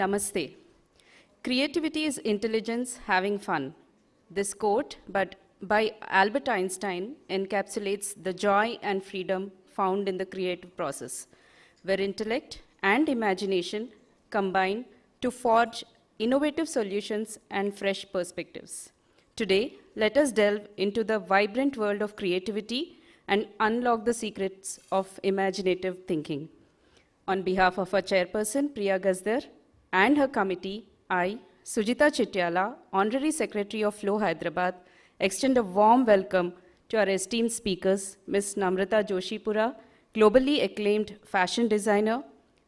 Namaste. Creativity is intelligence having fun. This quote by Albert Einstein encapsulates the joy and freedom found in the creative process, where intellect and imagination combine to forge innovative solutions and fresh perspectives. Today, let us delve into the vibrant world of creativity and unlock the secrets of imaginative thinking. On behalf of our chairperson, Priya Gazdar, and her committee, I, Sujita Chityala, Honorary Secretary of Flow Hyderabad, extend a warm welcome to our esteemed speakers, Ms. Namrata Joshipura, globally acclaimed fashion designer,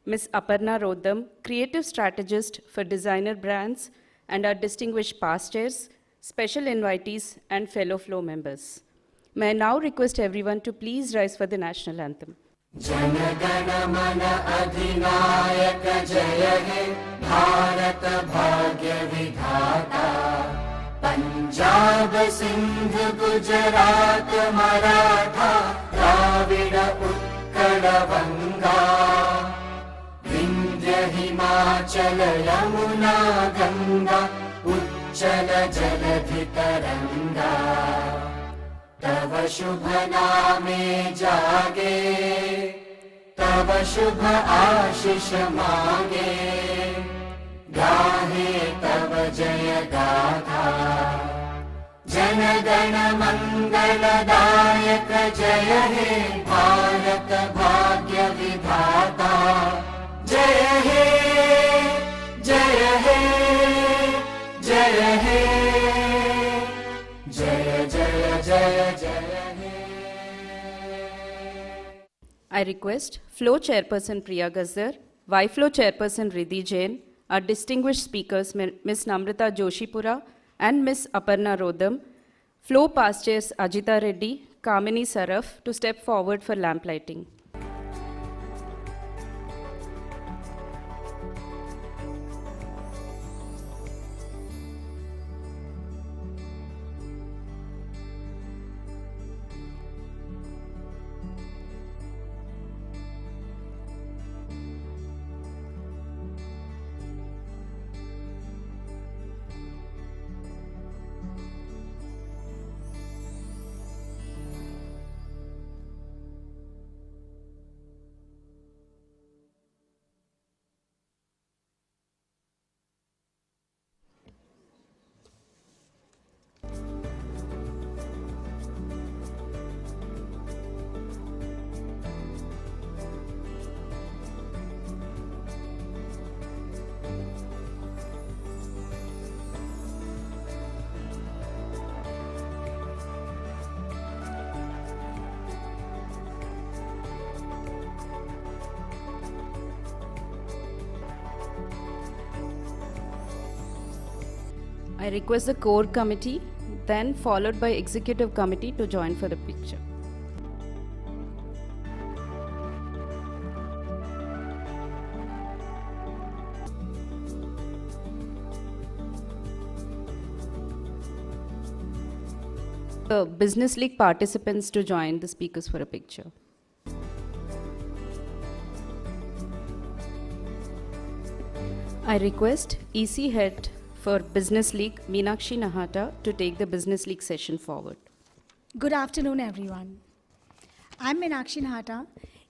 Ms. Aparna Roddam, creative strategist for designer brands, and our distinguished past chairs, special invitees, and fellow Flow members. May I now request everyone to please rise for the national anthem. Jana Gana मन अधिनायक जय हे भारत भाग्य विधाता पंजाब सिंध गुजरात मराठा द्राविड उत्कल बंगा विंध्य हिमाचल यमुना गंगा उच्चल जलधि तरंगा तव शुभ नामे जागे तव शुभ आशीष मांगे गाहे तव जय गाथा जन गण मंगलदायक जय हे भारत भाग्य विधाता जय हे जय हे जय हे जय जय जय जय I request Flow Chairperson Priya Gazdar, Y-Flow Chairperson Riddhi Jain, our distinguished speakers Ms. Namrata Joshipura and Ms. Aparna Roddam, Flow past chairs Ajita Reddy, Kamini Saraf to step forward for lamp lighting. I request the core committee, then followed by executive committee to join for the picture. The Business League participants to join the speakers for a picture. I request EC Head for Business League, Meenakshi Nahata, to take the Business League session forward. Good afternoon, everyone. I'm Meenakshi Nahata,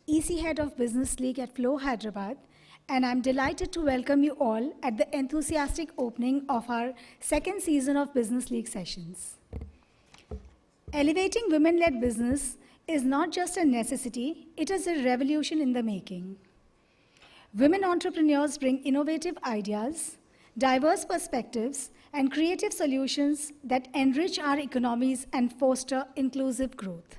EC Head of Business League at Flow Hyderabad, and I'm delighted to welcome you all at the enthusiastic opening of our second season of Business League sessions. Elevating women-led business is not just a necessity, it is a revolution in the making. Women entrepreneurs bring innovative ideas, diverse perspectives, and creative solutions that enrich our economies and foster inclusive growth.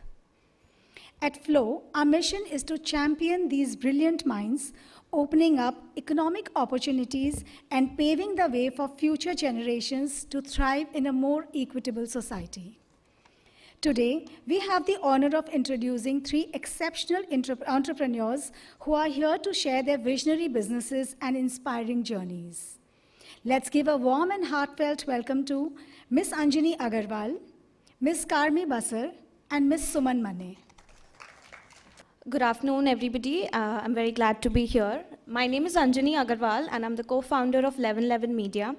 At Flow, our mission is to champion these brilliant minds, opening up economic opportunities and paving the way for future generations to thrive in a more equitable society. Today, we have the honor of introducing three exceptional entrepreneurs who are here to share their visionary businesses and inspiring journeys. Let's give a warm and heartfelt welcome to Ms. Anjani Agarwal, Ms. Karmi Basar, and Ms. Suman Mane. Good afternoon, everybody. I'm very glad to be here. My name is Anjani Agarwal, and I'm the co-founder of 1111 Media.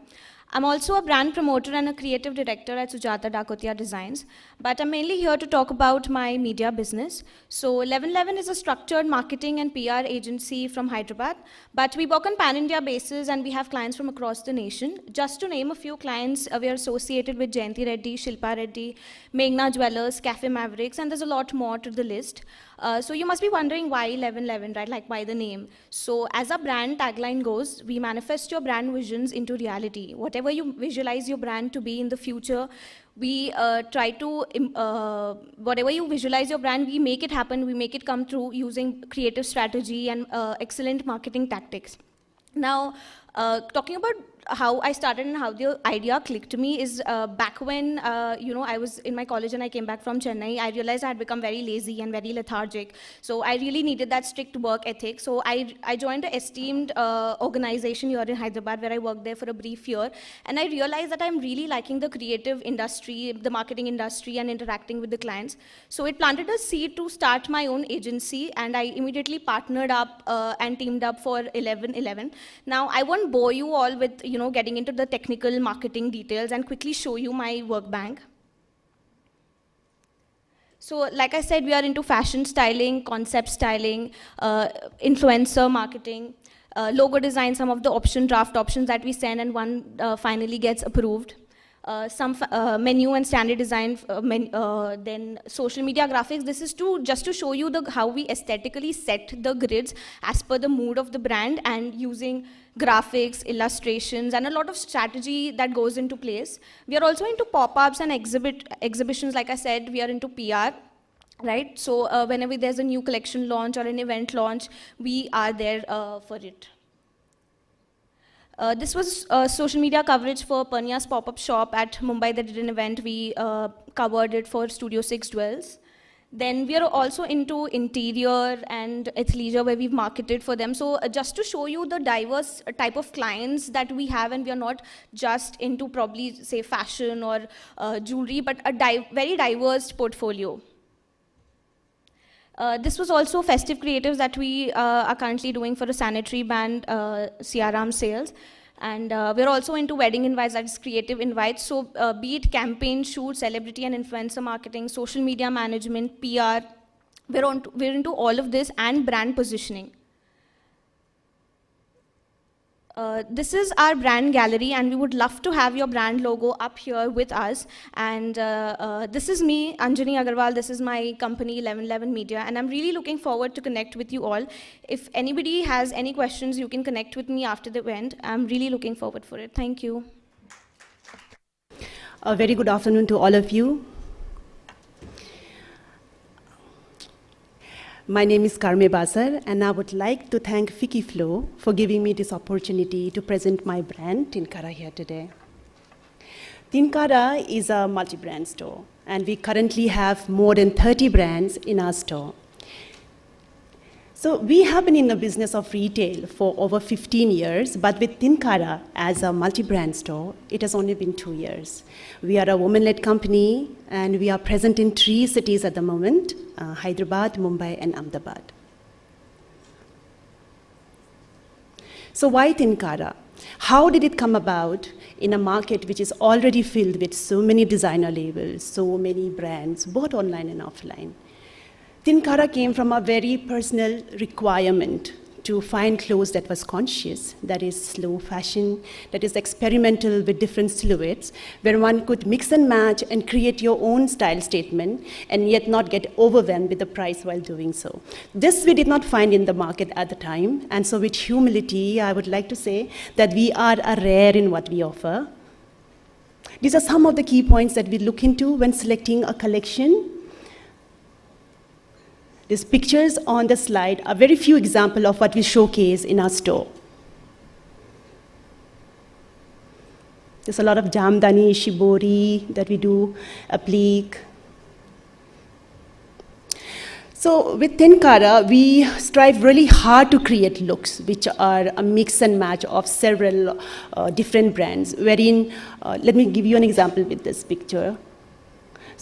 I'm also a brand promoter and a creative director at Sujata Dakotia Designs, but I'm mainly here to talk about my media business. So 1111 is a structured marketing and PR agency from Hyderabad, but we work on pan-India basis and we have clients from across the nation. Just to name a few clients, we are associated with Jayanti Reddy, Shilpa Reddy, Meghna Jewelers, Cafe Mavericks, and there's a lot more to the list. So you must be wondering why 1111, right? Like why the name? So as our brand tagline goes, we manifest your brand visions into reality. Whatever you visualize your brand to be in the future, we try to, whatever you visualize your brand, we make it happen, we make it come true using creative strategy and excellent marketing tactics. Now, talking about how I started and how the idea clicked to me is back when I was in my college and I came back from Chennai, I realized I had become very lazy and very lethargic. So I really needed that strict work ethic. So I joined an esteemed organization here in Hyderabad where I worked there for a brief year. And I realized that I'm really liking the creative industry, the marketing industry, and interacting with the clients. So it planted a seed to start my own agency, and I immediately partnered up and teamed up for 1111. Now, I won't bore you all with getting into the technical marketing details and quickly show you my work bank. So like I said, we are into fashion styling, concept styling, influencer marketing, logo design, some of the draft options that we send, and one finally gets approved. Some menu and standard design, then social media graphics. This is just to show you how we aesthetically set the grids as per the mood of the brand, and using graphics, illustrations, and a lot of strategy that goes into place. We are also into pop-ups and exhibitions. Like I said, we are into PR. Right, so whenever there's a new collection launch or an event launch, we are there for it. This was social media coverage for Parnia's pop-up shop at Mumbai. They did an event. We covered it for Studio 6 Dwells. Then we are also into interior and athleisure, where we've marketed for them. So just to show you the diverse type of clients that we have, and we are not just into probably say fashion or jewelry, but a very diverse portfolio. This was also festive creatives that we are currently doing for a sanitary brand, CRM sales. And we're also into wedding invites, that is creative invites. So be it campaign, shoot, celebrity and influencer marketing, social media management, PR, we're into all of this, and brand positioning. This is our brand gallery, and we would love to have your brand logo up here with us. And this is me, Anjani Agarwal. This is my company, 1111 Media, and I'm really looking forward to connect with you all. If anybody has any questions, you can connect with me after the event. I'm really looking forward for it. Thank you. A very good afternoon to all of you. My name is Karme Basar, and I would like to thank Fiki Flow for giving me this opportunity to present my brand, Tinkara, here today. Tinkara is a multi-brand store, and we currently have more than 30 brands in our store. So we have been in the business of retail for over 15 years, but with Tinkara as a multi-brand store, it has only been 2 years. We are a woman-led company, and we are present in 3 cities at the moment, Hyderabad, Mumbai, and Ahmedabad. So why Tinkara? How did it come about in a market which is already filled with so many designer labels, so many brands, both online and offline? Tinkara came from a very personal requirement to find clothes that was conscious, that is slow fashion, that is experimental with different silhouettes, where one could mix and match and create your own style statement and yet not get overwhelmed with the price while doing so. This we did not find in the market at the time, and so with humility, I would like to say that we are a rare in what we offer. These are some of the key points that we look into when selecting a collection. These pictures on the slide are very few examples of what we showcase in our store. There's a lot of jamdani, shibori that we do, applique. So with Tinkara, we strive really hard to create looks which are a mix and match of several different brands, wherein, let me give you an example with this picture.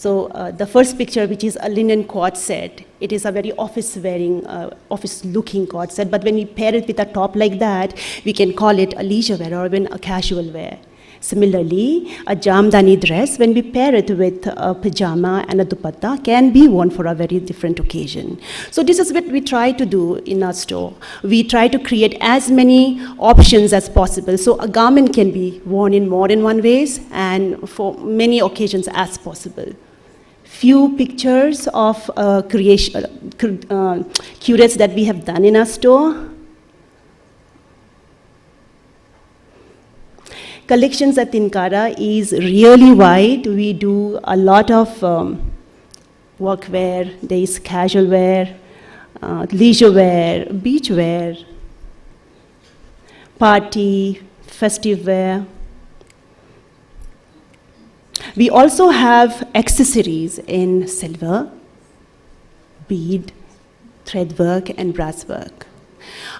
So the first picture, which is a linen cord set, it is a very office-wearing, office-looking cord set, but when we pair it with a top like that, we can call it a leisure wear or even a casual wear. Similarly, a jamdani dress, when we pair it with a pajama and a dupatta, can be worn for a very different occasion. So this is what we try to do in our store. We try to create as many options as possible. So a garment can be worn in more than one ways and for many occasions as possible. Few pictures of curates that we have done in our store. Collections at Tinkara is really wide. We do a lot of workwear. There is casual wear, leisure wear, beach wear, party, festive wear. We also have accessories in silver, bead, thread work, and brass work.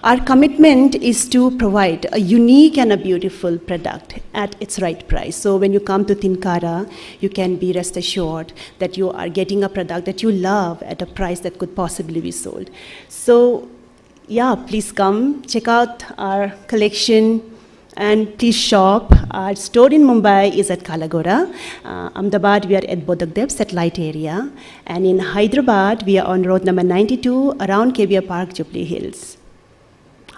Our commitment is to provide a unique and a beautiful product at its right price. So when you come to Tinkara, you can be rest assured that you are getting a product that you love at a price that could possibly be sold. So yeah, please come, check out our collection, and please shop. Our store in Mumbai is at Kalagora. Ahmedabad, we are at Bodhagdev satellite area. And in Hyderabad, we are on road number 92 around KBR Park, Jubilee Hills.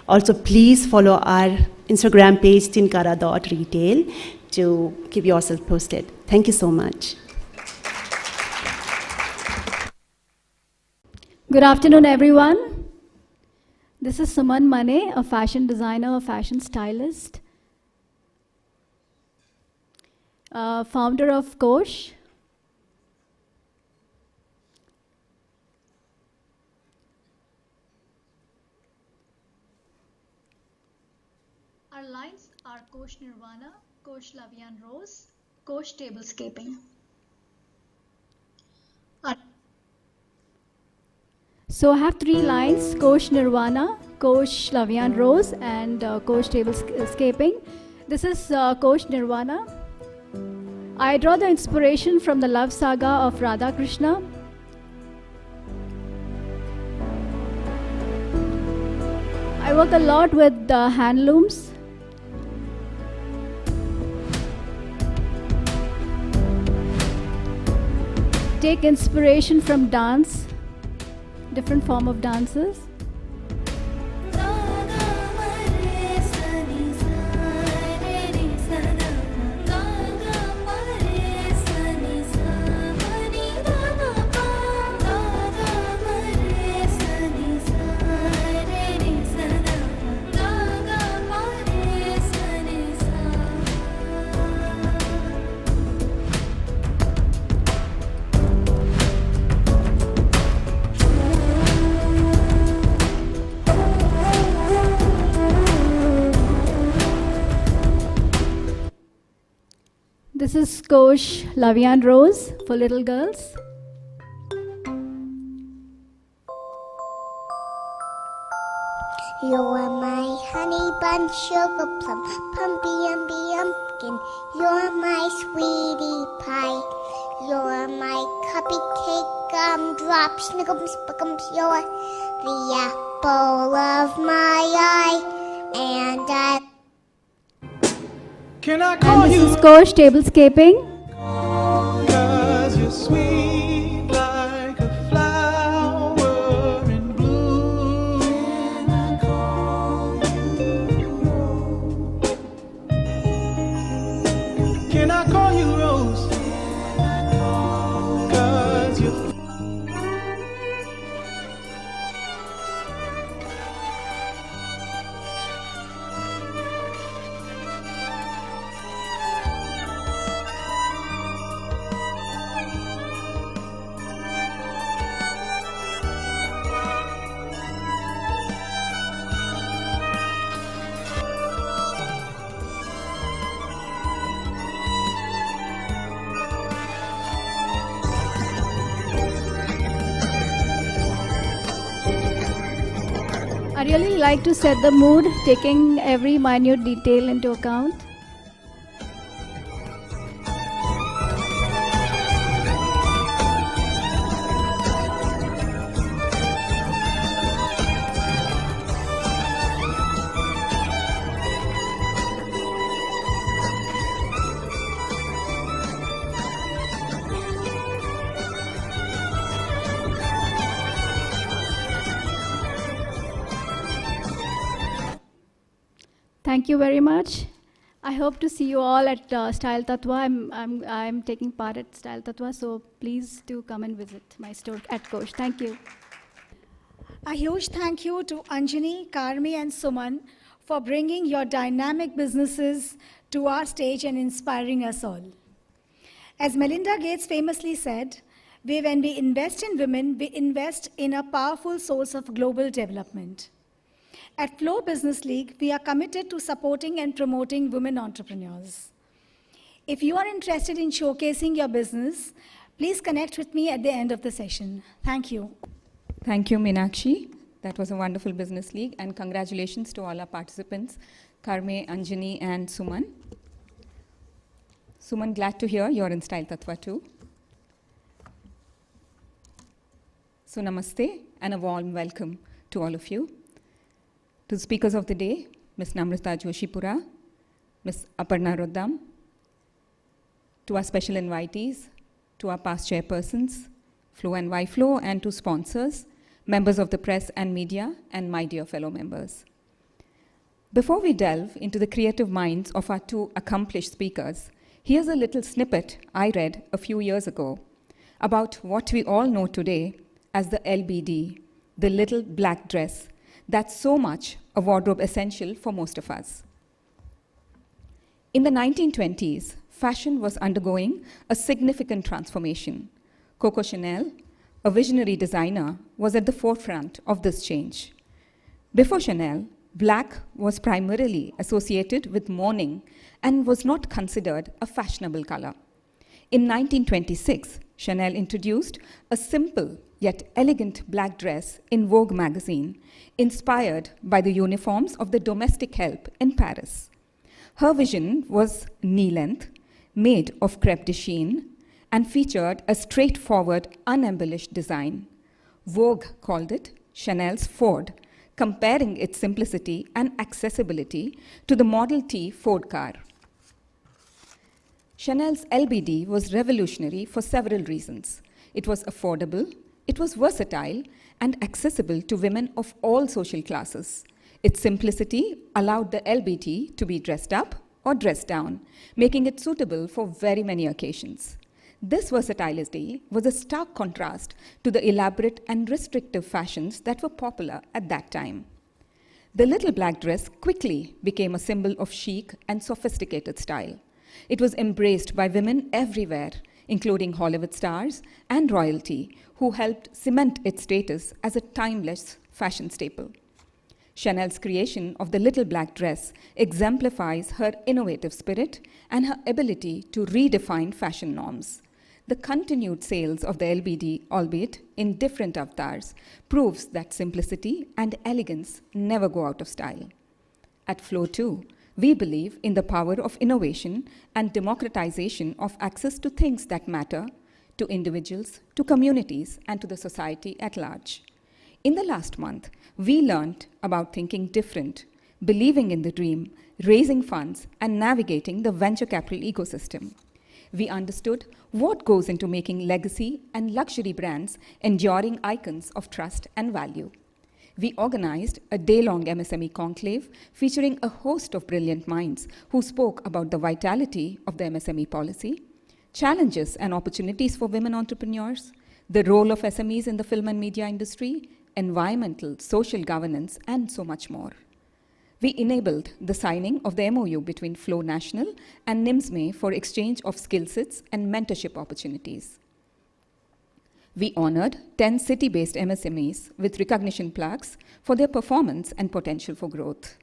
Also, please follow our Instagram page, tinkara.retail, to keep yourself posted. Thank you so much. Good afternoon, everyone. This is Suman Mane, a fashion designer, a fashion stylist, founder of Kosh. Our lines are Kosh Nirvana, Kosh Lavian Rose, Kosh Tablescaping. So I have 3 lines, Kosh Nirvana, Kosh Lavian Rose, and Kosh Tablescaping. This is Kosh Nirvana. I draw the inspiration from the love saga of Radha Krishna. I work a lot with handlooms. Take inspiration from dance, different form of dances. This is Kosh Lavian Rose for little girls. You're my honey bun, sugar plum, pumpy umby umpkin. You're my sweetie pie. You're my cupcake gumdrop, snickums, spickums. You're the apple of my eye, and I. Can I call And this you? is Kosh Tablescaping. 'Cause you're sweet like a flower in bloom. Can I call you Rose? Can I call you Rose? 'Cause you're I really like to set the mood, taking every minute detail into account. Thank you very much. I hope to see you all at Style Tattva. I'm taking part at Style Tattva, so please do come and visit my store at Kosh. Thank you. A huge thank you to Anjani, Karmi, and Suman for bringing your dynamic businesses to our stage and inspiring us all. As Melinda Gates famously said, when we invest in women, we invest in a powerful source of global development. At Flow Business League, we are committed to supporting and promoting women entrepreneurs. If you are interested in showcasing your business, please connect with me at the end of the session. Thank you. Thank you, Meenakshi. That was a wonderful business league, and congratulations to all our participants, Karme, Anjani, and Suman. Suman, glad to hear you're in Style Tattva too. So namaste and a warm welcome to all of you. To the speakers of the day, Ms. Namrata Joshipura, Ms. Aparna Roddam, to our special invitees, to our past chairpersons, Flow and Y-Flow, and to sponsors, members of the press and media, and my dear fellow members. Before we delve into the creative minds of our two accomplished speakers, here's a little snippet I read a few years ago about what we all know today as the LBD, the little black dress, that's so much a wardrobe essential for most of us. In the 1920s, fashion was undergoing a significant transformation. Coco Chanel, a visionary designer, was at the forefront of this change. Before Chanel, black was primarily associated with mourning and was not considered a fashionable color. In 1926, Chanel introduced a simple yet elegant black dress in Vogue magazine, inspired by the uniforms of the domestic help in Paris. Her vision was knee-length, made of crêpe de chine, and featured a straightforward, unembellished design. Vogue called it Chanel's Ford, comparing its simplicity and accessibility to the Model T Ford car. Chanel's LBD was revolutionary for several reasons. It was affordable, it was versatile, and accessible to women of all social classes. Its simplicity allowed the LBD to be dressed up or dressed down, making it suitable for very many occasions. This versatility was a stark contrast to the elaborate and restrictive fashions that were popular at that time. The little black dress quickly became a symbol of chic and sophisticated style. It was embraced by women everywhere, including Hollywood stars and royalty, who helped cement its status as a timeless fashion staple. Chanel's creation of the little black dress exemplifies her innovative spirit and her ability to redefine fashion norms. The continued sales of the LBD, albeit in different avatars, proves that simplicity and elegance never go out of style. At Flow 2, we believe in the power of innovation and democratization of access to things that matter to individuals, to communities, and to the society at large. In the last month, we learned about thinking different, believing in the dream, raising funds, and navigating the venture capital ecosystem. We understood what goes into making legacy and luxury brands enduring icons of trust and value. We organized a day-long MSME conclave featuring a host of brilliant minds who spoke about the vitality of the MSME policy, challenges and opportunities for women entrepreneurs, the role of SMEs in the film and media industry, environmental, social governance, and so much more. We enabled the signing of the MOU between Flow National and NIMSME for exchange of skill sets and mentorship opportunities. We honored 10 city-based MSMEs with recognition plaques for their performance and potential for growth.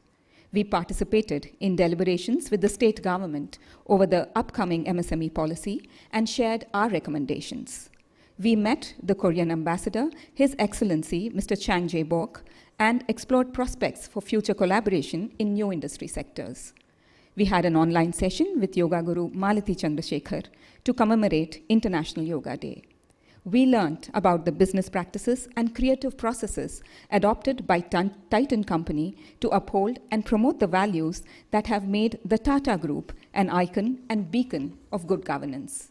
We participated in deliberations with the state government over the upcoming MSME policy and shared our recommendations. We met the Korean ambassador, His Excellency Mr. Chang Jae-bok, and explored prospects for future collaboration in new industry sectors. We had an online session with Yoga Guru Malati Chandrasekhar to commemorate International Yoga Day. We learned about the business practices and creative processes adopted by Titan Company to uphold and promote the values that have made the Tata Group an icon and beacon of good governance.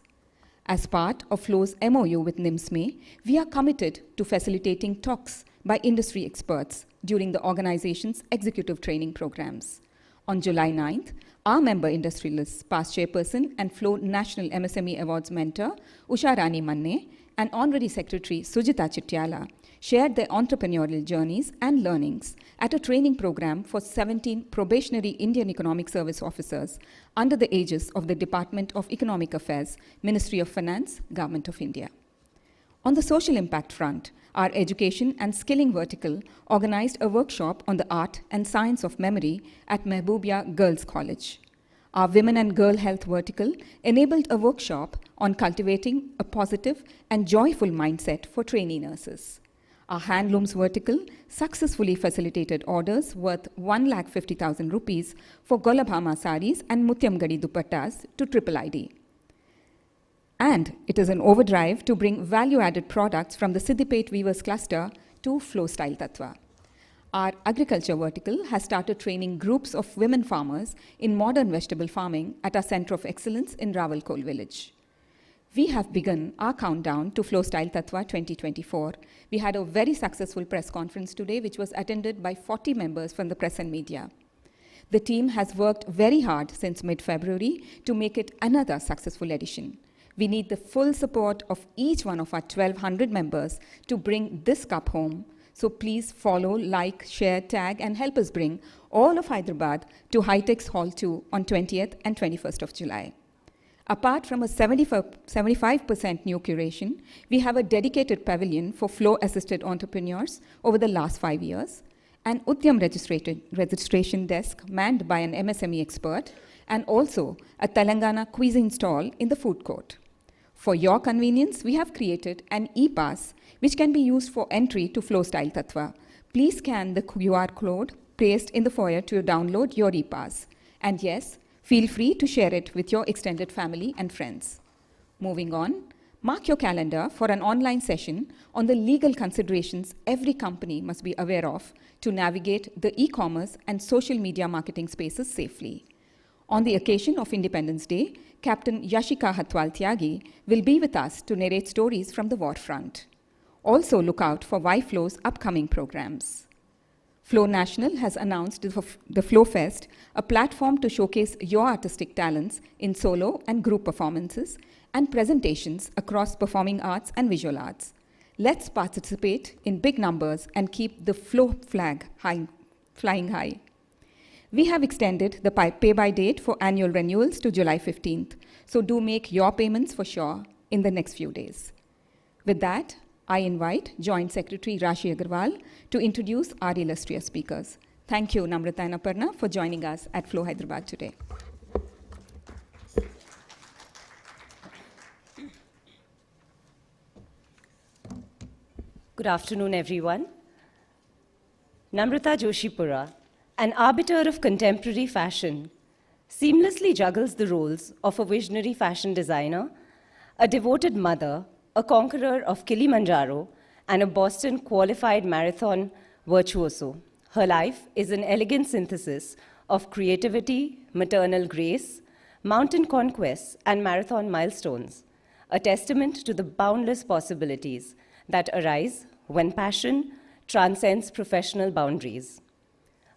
As part of Flow's MOU with NIMSME, we are committed to facilitating talks by industry experts during the organization's executive training programs. On July 9th, our member industrialists, past chairperson and Flow National MSME Awards mentor, Usha Rani Manne, and Honorary Secretary Sujita Chittiala shared their entrepreneurial journeys and learnings at a training program for 17 probationary Indian Economic Service officers under the aegis of the Department of Economic Affairs, Ministry of Finance, Government of India. On the social impact front, our education and skilling vertical organized a workshop on the art and science of memory at Mehboobiya Girls College. Our women and girl health vertical enabled a workshop on cultivating a positive and joyful mindset for trainee nurses. Our handlooms vertical successfully facilitated orders worth 1,50,000 rupees for Golabhama saris and Mutyamgadi dupattas to Triple ID. And it is an overdrive to bring value-added products from the Siddipet Weavers cluster to Flow Style Tattva. Our agriculture vertical has started training groups of women farmers in modern vegetable farming at our Center of Excellence in Rawalkol village. We have begun our countdown to Flow Style Tattva 2024. We had a very successful press conference today, which was attended by 40 members from the press and media. The team has worked very hard since mid-February to make it another successful edition. We need the full support of each one of our 1,200 members to bring this cup home. So please follow, like, share, tag, and help us bring all of Hyderabad to High-Tech's Hall 2 on 20th and 21st of July. Apart from a 75% new curation, we have a dedicated pavilion for flow-assisted entrepreneurs over the last 5 years, an Udyam registration desk manned by an MSME expert, and also a Telangana cuisine stall in the food court. For your convenience, we have created an e-pass which can be used for entry to Flow Style Tattva. Please scan the QR code placed in the foyer to download your e-pass. And yes, feel free to share it with your extended family and friends. Moving on, mark your calendar for an online session on the legal considerations every company must be aware of to navigate the e-commerce and social media marketing spaces safely. On the occasion of Independence Day, Captain Yashika Hatwal Tyagi will be with us to narrate stories from the war front. Also look out for Y-Flow's upcoming programs. Flow National has announced the Flow Fest, a platform to showcase your artistic talents in solo and group performances and presentations across performing arts and visual arts. Let's participate in big numbers and keep the Flow flag flying high. We have extended the pay-by date for annual renewals to July 15th, so do make your payments for sure in the next few days. With that, I invite Joint Secretary Rashi Agarwal to introduce our illustrious speakers. Thank you, Namrata and Aparna, for joining us at Flow Hyderabad today. Good afternoon, everyone. Namrata Joshipura, an arbiter of contemporary fashion, seamlessly juggles the roles of a visionary fashion designer, a devoted mother, a conqueror of Kilimanjaro, and a Boston qualified marathon virtuoso. Her life is an elegant synthesis of creativity, maternal grace, mountain conquests, and marathon milestones, a testament to the boundless possibilities that arise when passion transcends professional boundaries.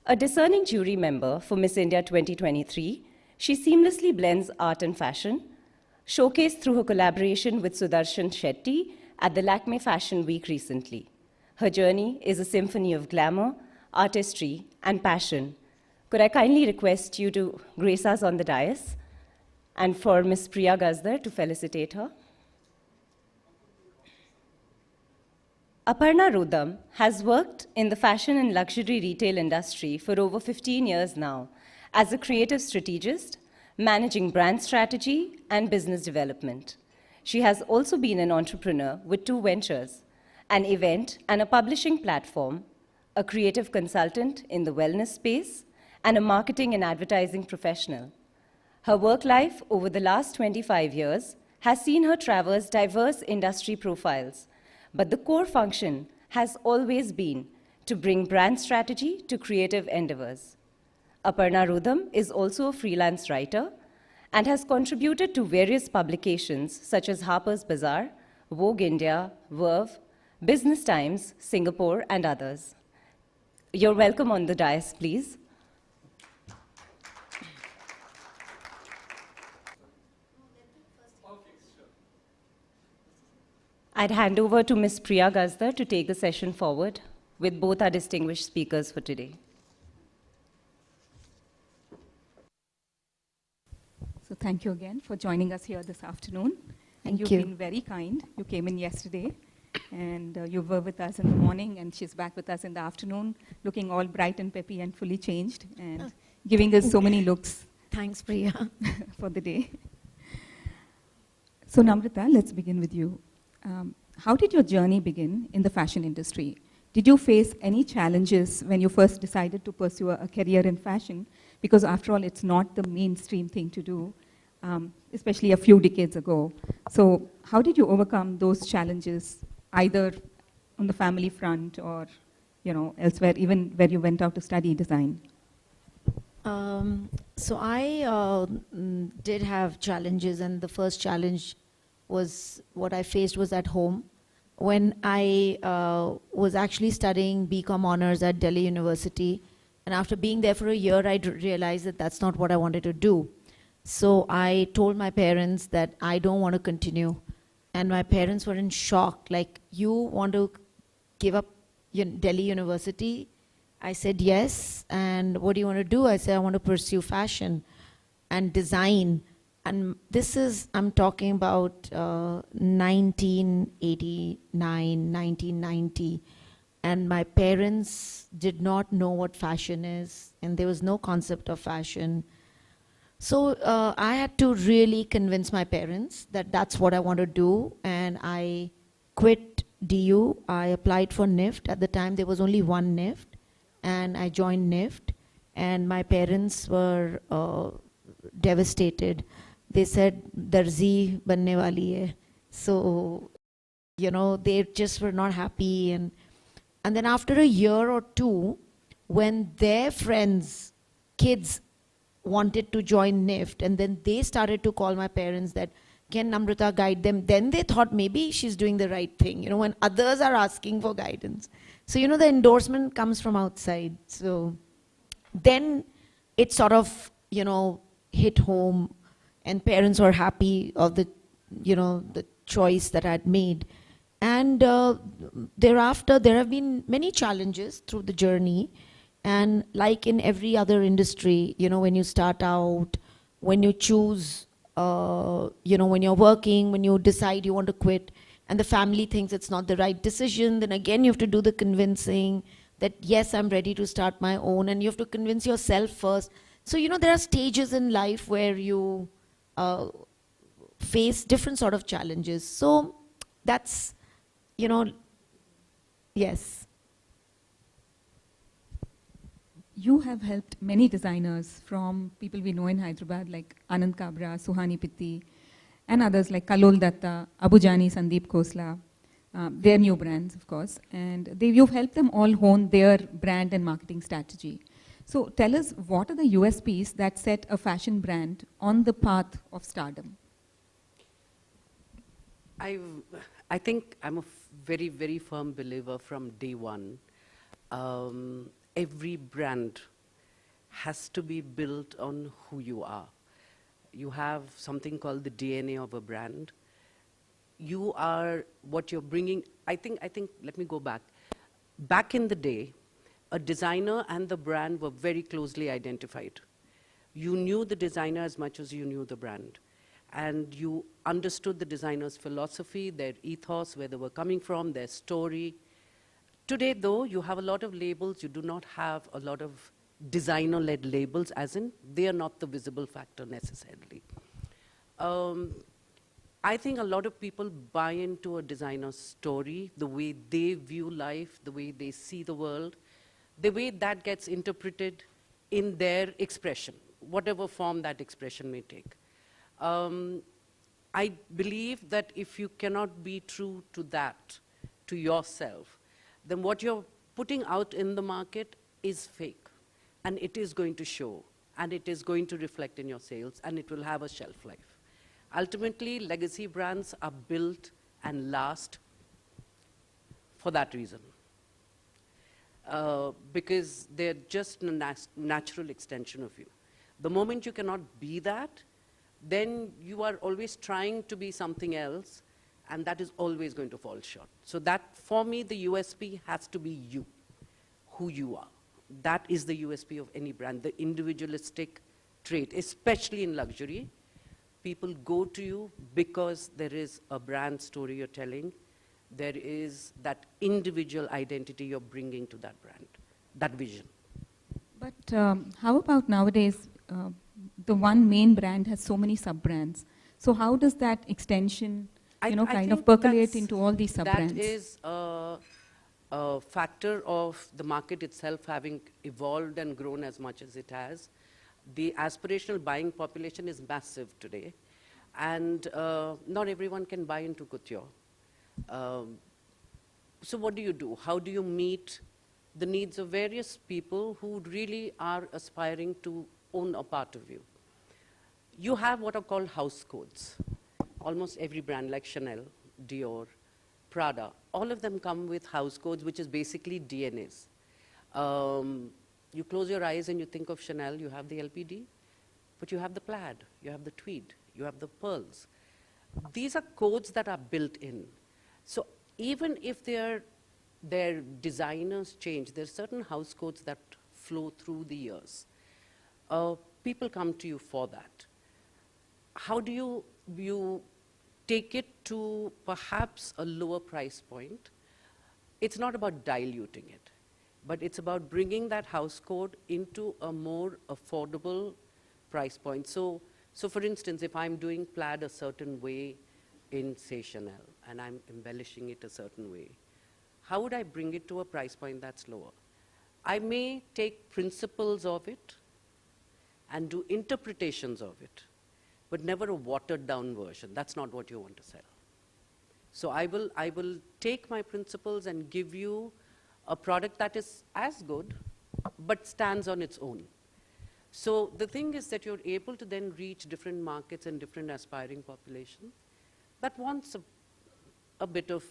A discerning jury member for Miss India 2023, she seamlessly blends art and fashion, showcased through her collaboration with Sudarshan Shetty at the Lakme Fashion Week recently. Her journey is a symphony of glamour, artistry, and passion. Could I kindly request you to grace us on the dais and for Miss Priya Gazdar to felicitate her? Aparna Roddam has worked in the fashion and luxury retail industry for over 15 years now as a creative strategist, managing brand strategy and business development. She has also been an entrepreneur with 2 ventures, an event and a publishing platform, a creative consultant in the wellness space, and a marketing and advertising professional. Her work life over the last 25 years has seen her traverse diverse industry profiles, but the core function has always been to bring brand strategy to creative endeavors. Aparna Roddam is also a freelance writer and has contributed to various publications such as Harper's Bazaar, Vogue India, Verve, Business Times, Singapore, and others. You're welcome on the dais, please. I'd hand over to Ms. Priya Gazdar to take the session forward with both our distinguished speakers for today. So thank you again for joining us here this afternoon. And Thank you've you. been very kind. You came in yesterday, and you were with us in the morning, and she's back with us in the afternoon, looking all bright and peppy and fully changed, and giving us so many looks Thanks, Priya. for the day. So Namrata, let's begin with you. How did your journey begin in the fashion industry? Did you face any challenges when you first decided to pursue a career in fashion? Because after all, it's not the mainstream thing to do, especially a few decades ago. So how did you overcome those challenges, either on the family front or elsewhere, even where you went out to study design? So I did have challenges, and the first challenge was what I faced was at home. When I was actually studying BCom honors at Delhi University, and after being there for a year, I realized that that's not what I wanted to do. So I told my parents that I don't want to continue. And my parents were in shock, like, you want to give up Delhi University? I said yes. And what do you want to do? I said, I want to pursue fashion and design. And this is, I'm talking about 1989, 1990. And my parents did not know what fashion is, and there was no concept of fashion. So I had to really convince my parents that that's what I want to do. And I quit DU. I applied for NIFT. At the time, there was only one NIFT. And I joined NIFT. And my parents were devastated. They said, Darzi banne wali hai. So, they just were not happy. And then after a year or two, when their friends, kids, wanted to join NIFT, and then they started to call my parents that, can Namrata guide them? Then they thought maybe she's doing the right thing, when others are asking for guidance. So, the endorsement comes from outside. So then it sort of, hit home, and parents were happy of the choice that I had made. And thereafter, there have been many challenges through the journey. And like in every other industry, when you start out, when you choose, when you're working, when you decide you want to quit, and the family thinks it's not the right decision, then again you have to do the convincing that, yes, I'm ready to start my own, and you have to convince yourself first. So, there are stages in life where you face different sort of challenges. So that's, yes. You have helped many designers, from people we know in Hyderabad like Anand Kabra, Suhani Pitti, and others like Kalol Datta, Abu Jani, Sandeep Khosla, their new brands, of course. And you've helped them all hone their brand and marketing strategy. So tell us, what are the USPs that set a fashion brand on the path of stardom? I think I'm a very, very firm believer from day one. Every brand has to be built on who you are. You have something called the DNA of a brand. You are what you're bringing. I think, let me go back. Back in the day, a designer and the brand were very closely identified. You knew the designer as much as you knew the brand. And you understood the designer's philosophy, their ethos, where they were coming from, their story. Today, though, you have a lot of labels. You do not have a lot of designer-led labels, as in they are not the visible factor necessarily. I think a lot of people buy into a designer's story, the way they view life, the way they see the world, the way that gets interpreted in their expression, whatever form that expression may take. I believe that if you cannot be true to that, to yourself, then what you're putting out in the market is fake. And it is going to show, and it is going to reflect in your sales, and it will have a shelf life. Ultimately, legacy brands are built and last for that reason. Because they're just a natural extension of you. The moment you cannot be that, then you are always trying to be something else, and that is always going to fall short. So that, for me, the USP has to be you, who you are. That is the USP of any brand, the individualistic trait, especially in luxury. People go to you because there is a brand story you're telling. There is that individual identity you're bringing to that brand, that vision. But how about nowadays, the one main brand has so many sub-brands. So how does that extension, kind of percolate into all these sub-brands? That is a factor of the market itself having evolved and grown as much as it has. The aspirational buying population is massive today, and not everyone can buy into couture. So what do you do? How do you meet the needs of various people who really are aspiring to own a part of you? You have what are called house codes. Almost every brand like Chanel, Dior, Prada, all of them come with house codes, which is basically DNAs. You close your eyes and you think of Chanel, you have the LPD, but you have the plaid, you have the tweed, you have the pearls. These are codes that are built in. So even if their designers change, there are certain house codes that flow through the years. People come to you for that. How do you take it to perhaps a lower price point? It's not about diluting it, but it's about bringing that house code into a more affordable price point. So for instance, if I'm doing plaid a certain way in, say, Chanel, and I'm embellishing it a certain way, how would I bring it to a price point that's lower? I may take principles of it and do interpretations of it, but never a watered down version. That's not what you want to sell. So I will take my principles and give you a product that is as good, but stands on its own. So the thing is that you're able to then reach different markets and different aspiring populations that wants a bit of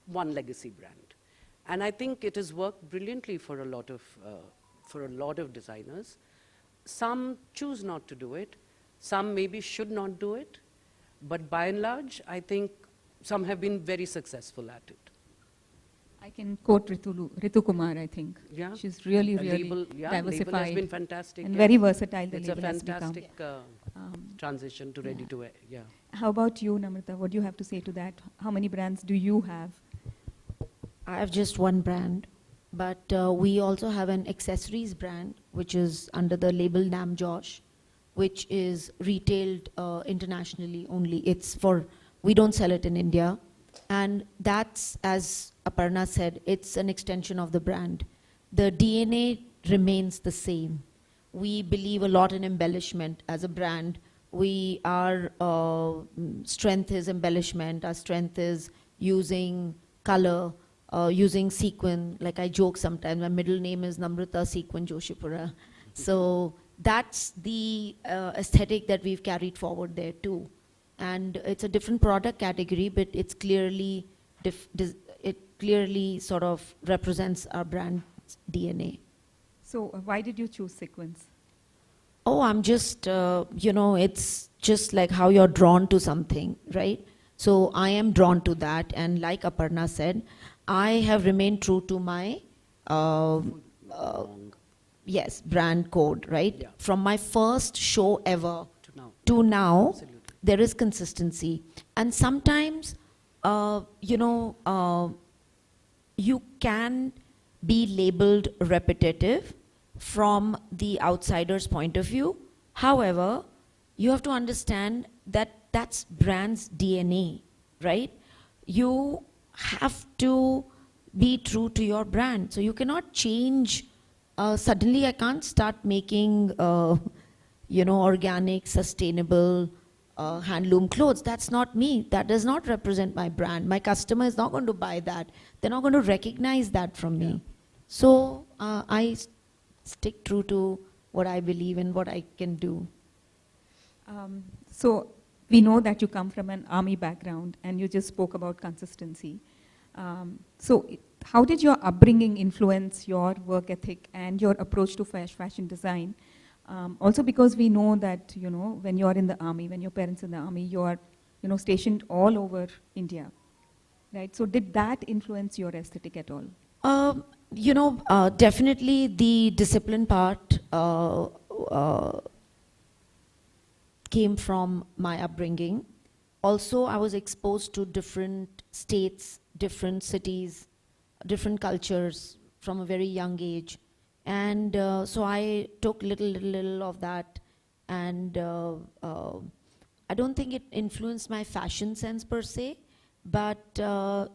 one legacy brand. And I think it has worked brilliantly for a lot of designers. Some choose not to do it. Some maybe should not do it. But by and large, I think some have been very successful at it. I can quote Ritu Kumar, I think. Yeah. She's really, The really label, diversified. Label has been fantastic. And very versatile, the it's label a fantastic has transition to ready to wear. Yeah. How about you, Namrata? What do you have to say to that? How many brands do you have? I have just one brand, but we also have an accessories brand, which is under the label Nam Josh, which is retailed internationally only. We don't sell it in India. And that's, as Aparna said, it's an extension of the brand. The DNA remains the same. We believe a lot in embellishment as a brand. Our strength is embellishment. Our strength is using color, using sequin. Like I joke sometimes, my middle name is Namrata Sequin Joshipura. So that's the aesthetic that we've carried forward there too. And it's a different product category, but it's clearly, it clearly sort of represents our brand's DNA. So why did you choose sequins? Oh, I'm just, it's just like how you're drawn to something, right? So I am drawn to that, and like Aparna said, I have remained true to my, yes, brand code, right? Yeah. From my first show ever to now, there is consistency. And sometimes, you can be labeled repetitive from the outsider's point of view. However, you have to understand that that's brand's DNA, right? You have to be true to your brand. So you cannot change. Suddenly I can't start making, organic, sustainable, handloom clothes. That's not me. That does not represent my brand. My customer is not going to buy that. They're not going to recognize that from me. So I stick true to what I believe in, what I can do. So we know that you come from an army background, and you just spoke about consistency. So how did your upbringing influence your work ethic and your approach to fashion design? Also because we know that, when you're in the army, when your parents in the army, you're stationed all over India, right? So did that influence your aesthetic at all? Definitely the discipline part came from my upbringing. Also, I was exposed to different states, different cities, different cultures from a very young age. And so I took little of that. And I don't think it influenced my fashion sense per se, but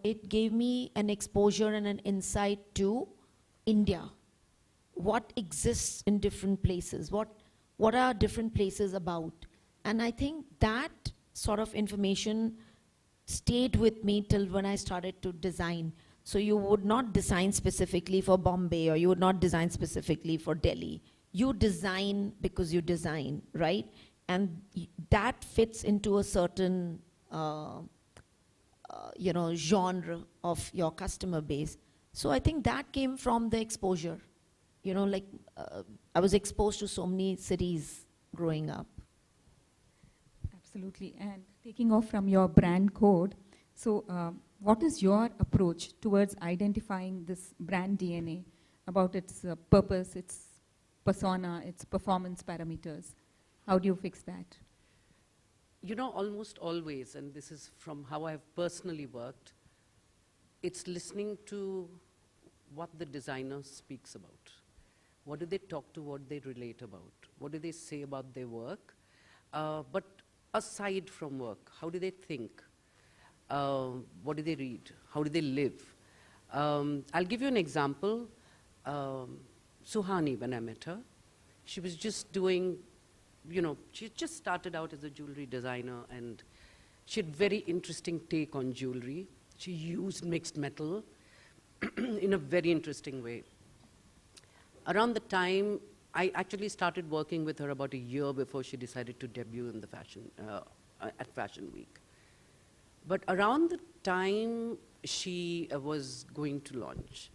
it gave me an exposure and an insight to India. What exists in different places? What are different places about? And I think that sort of information stayed with me till when I started to design. So you would not design specifically for Bombay, or you would not design specifically for Delhi. You design because you design, right? And that fits into a certain genre of your customer base. So I think that came from the exposure. I was exposed to so many cities growing up. Absolutely. And taking off from your brand code, so what is your approach towards identifying this brand DNA, about its purpose, its persona, its performance parameters? How do you fix that? Almost always, and this is from how I've personally worked, it's listening to what the designer speaks about. What do they talk to, what they relate about? What do they say about their work? But aside from work, how do they think? What do they read? How do they live? I'll give you an example. Suhani, when I met her, she was just doing, she just started out as a jewelry designer, and she had very interesting take on jewelry. She used mixed metal in a very interesting way. Around the time, I actually started working with her about a year before she decided to debut in the at Fashion Week. But around the time she was going to launch,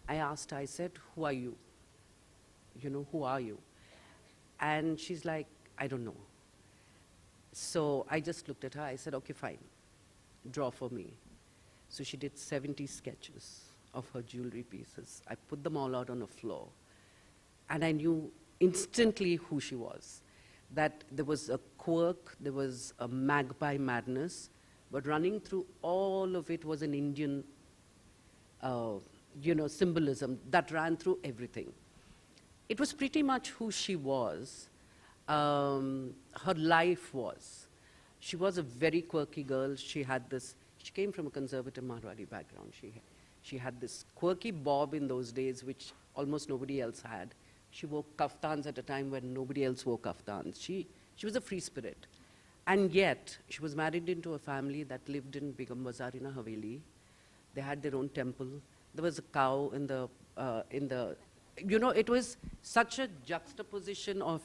I asked her, I said, who are you? Who are you? And she's like, I don't know. So I just looked at her, I said, okay, fine, draw for me. So she did 70 sketches of her jewelry pieces. I put them all out on the floor. And I knew instantly who she was. That there was a quirk, there was a magpie madness, but running through all of it was an Indian, symbolism that ran through everything. It was pretty much who she was, her life was. She was a very quirky girl. She came from a conservative Marwari background. She had this quirky bob in those days, which almost nobody else had. She wore kaftans at a time when nobody else wore kaftans. She was a free spirit. And yet, she was married into a family that lived in Begum Bazar in a Haveli. They had their own temple. There was a cow in the, it was such a juxtaposition of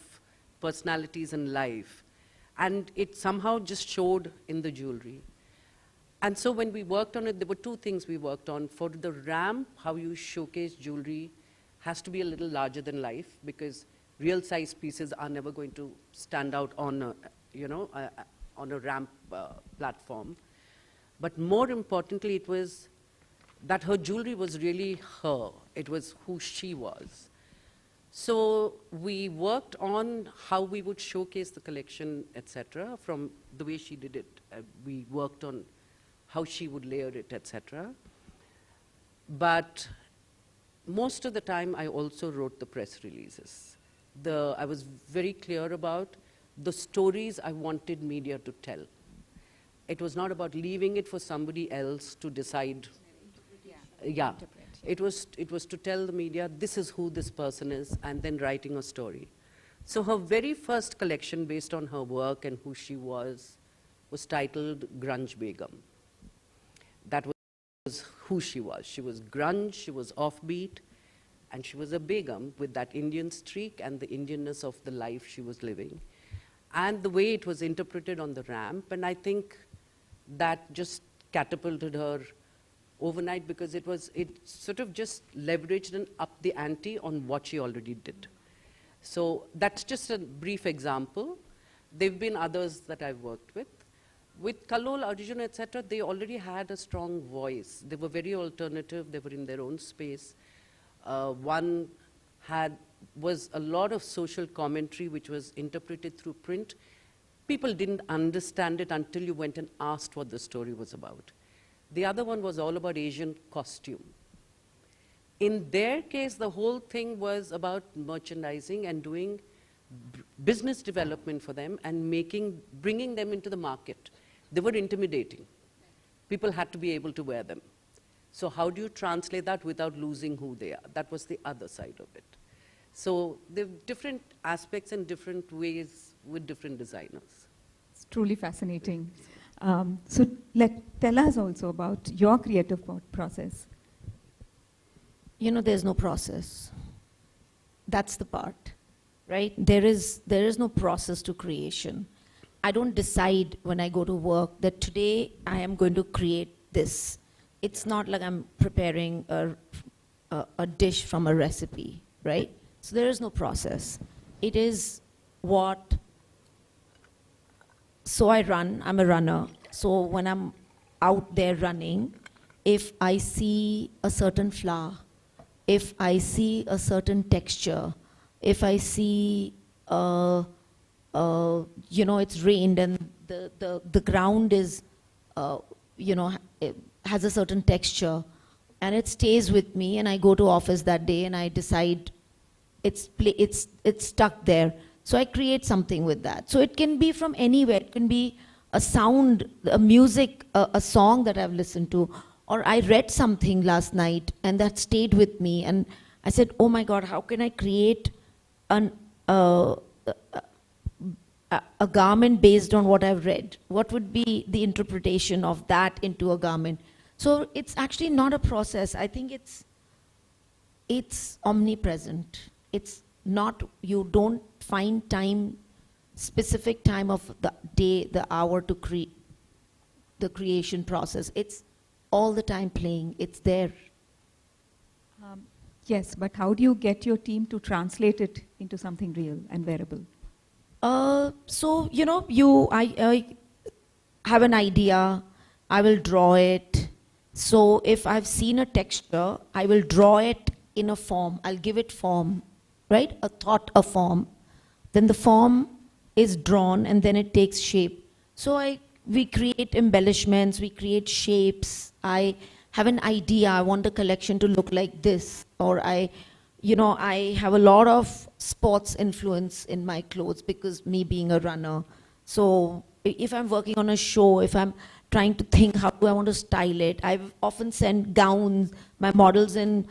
personalities and life. And it somehow just showed in the jewelry. And so when we worked on it, there were two things we worked on. For the ramp, how you showcase jewelry has to be a little larger than life, because real size pieces are never going to stand out on a ramp platform. But more importantly, it was that her jewelry was really her. It was who she was. So we worked on how we would showcase the collection, etc. From the way she did it. We worked on how she would layer it, etc. But most of the time, I also wrote the press releases. I was very clear about the stories I wanted media to tell. It was not about leaving it for somebody else to decide. Yeah. It was to tell the media, this is who this person is, and then writing a story. So her very first collection, based on her work and who she was titled Grunge Begum. That was who she was. She was grunge, she was offbeat, and she was a Begum with that Indian streak and the Indianness of the life she was living. And the way it was interpreted on the ramp, and I think that just catapulted her overnight, because it sort of just leveraged and upped the ante on what she already did. So that's just a brief example. There have been others that I've worked with. with Kallol, Arjun, etc., they already had a strong voice. They were very alternative. They were in their own space. One was a lot of social commentary which was interpreted through print. People didn't understand it until you went and asked what the story was about. The other one was all about Asian costume. In their case, the whole thing was about merchandising and doing business development for them and bringing them into the market. They were intimidating. People had to be able to wear them. So how do you translate that without losing who they are? That was the other side of it. So there are different aspects and different ways with different designers. It's truly fascinating. So tell us also about your creative process. You know, there's no process. That's the part, right? There is no process to creation. I don't decide when I go to work that today I am going to create this. It's not like I'm preparing a dish from a recipe, right? So there is no process. It is what, so I run, I'm a runner. So when I'm out there running, if I see a certain flower, if I see a certain texture, if I see, it's rained and the ground is, it has a certain texture, and it stays with me, and I go to office that day and I decide it's stuck there. So I create something with that. So it can be from anywhere. It can be a sound, a music, a song that I've listened to, or I read something last night and that stayed with me, and I said, oh my God, how can I create a garment based on what I've read? What would be the interpretation of that into a garment? So it's actually not a process. I think it's omnipresent. It's not, you don't find time, specific time of the day, the hour to create the creation process. It's all the time playing. It's there. Yes, but how do you get your team to translate it into something real and wearable? So, I have an idea, I will draw it. So if I've seen a texture, I will draw it in a form. I'll give it form, right? A thought, a form. Then the form is drawn and then it takes shape. So we create embellishments, we create shapes. I have an idea, I want the collection to look like this. Or I have a lot of sports influence in my clothes because me being a runner. So if I'm working on a show, if I'm trying to think how do I want to style it, I've often sent gowns, my models in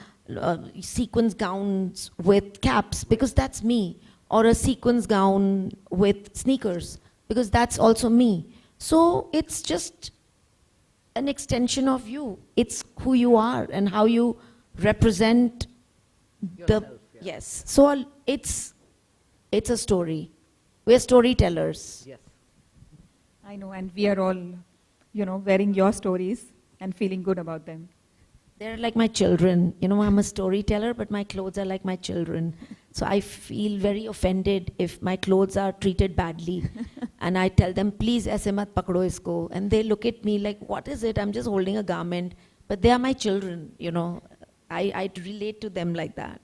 sequins gowns with caps because that's me, or a sequins gown with sneakers because that's also me. So it's just an extension of you. It's who you are and how you represent Yourself, yes. So it's a story. We're storytellers. Yes. I know, and we are all, wearing your stories and feeling good about them. They're like my children. I'm a storyteller, but my clothes are like my children. So I feel very offended if my clothes are treated badly. And I tell them, please, aise mat pakdo isko. And they look at me like, what is it? I'm just holding a garment. But they are my children, I relate to them like that.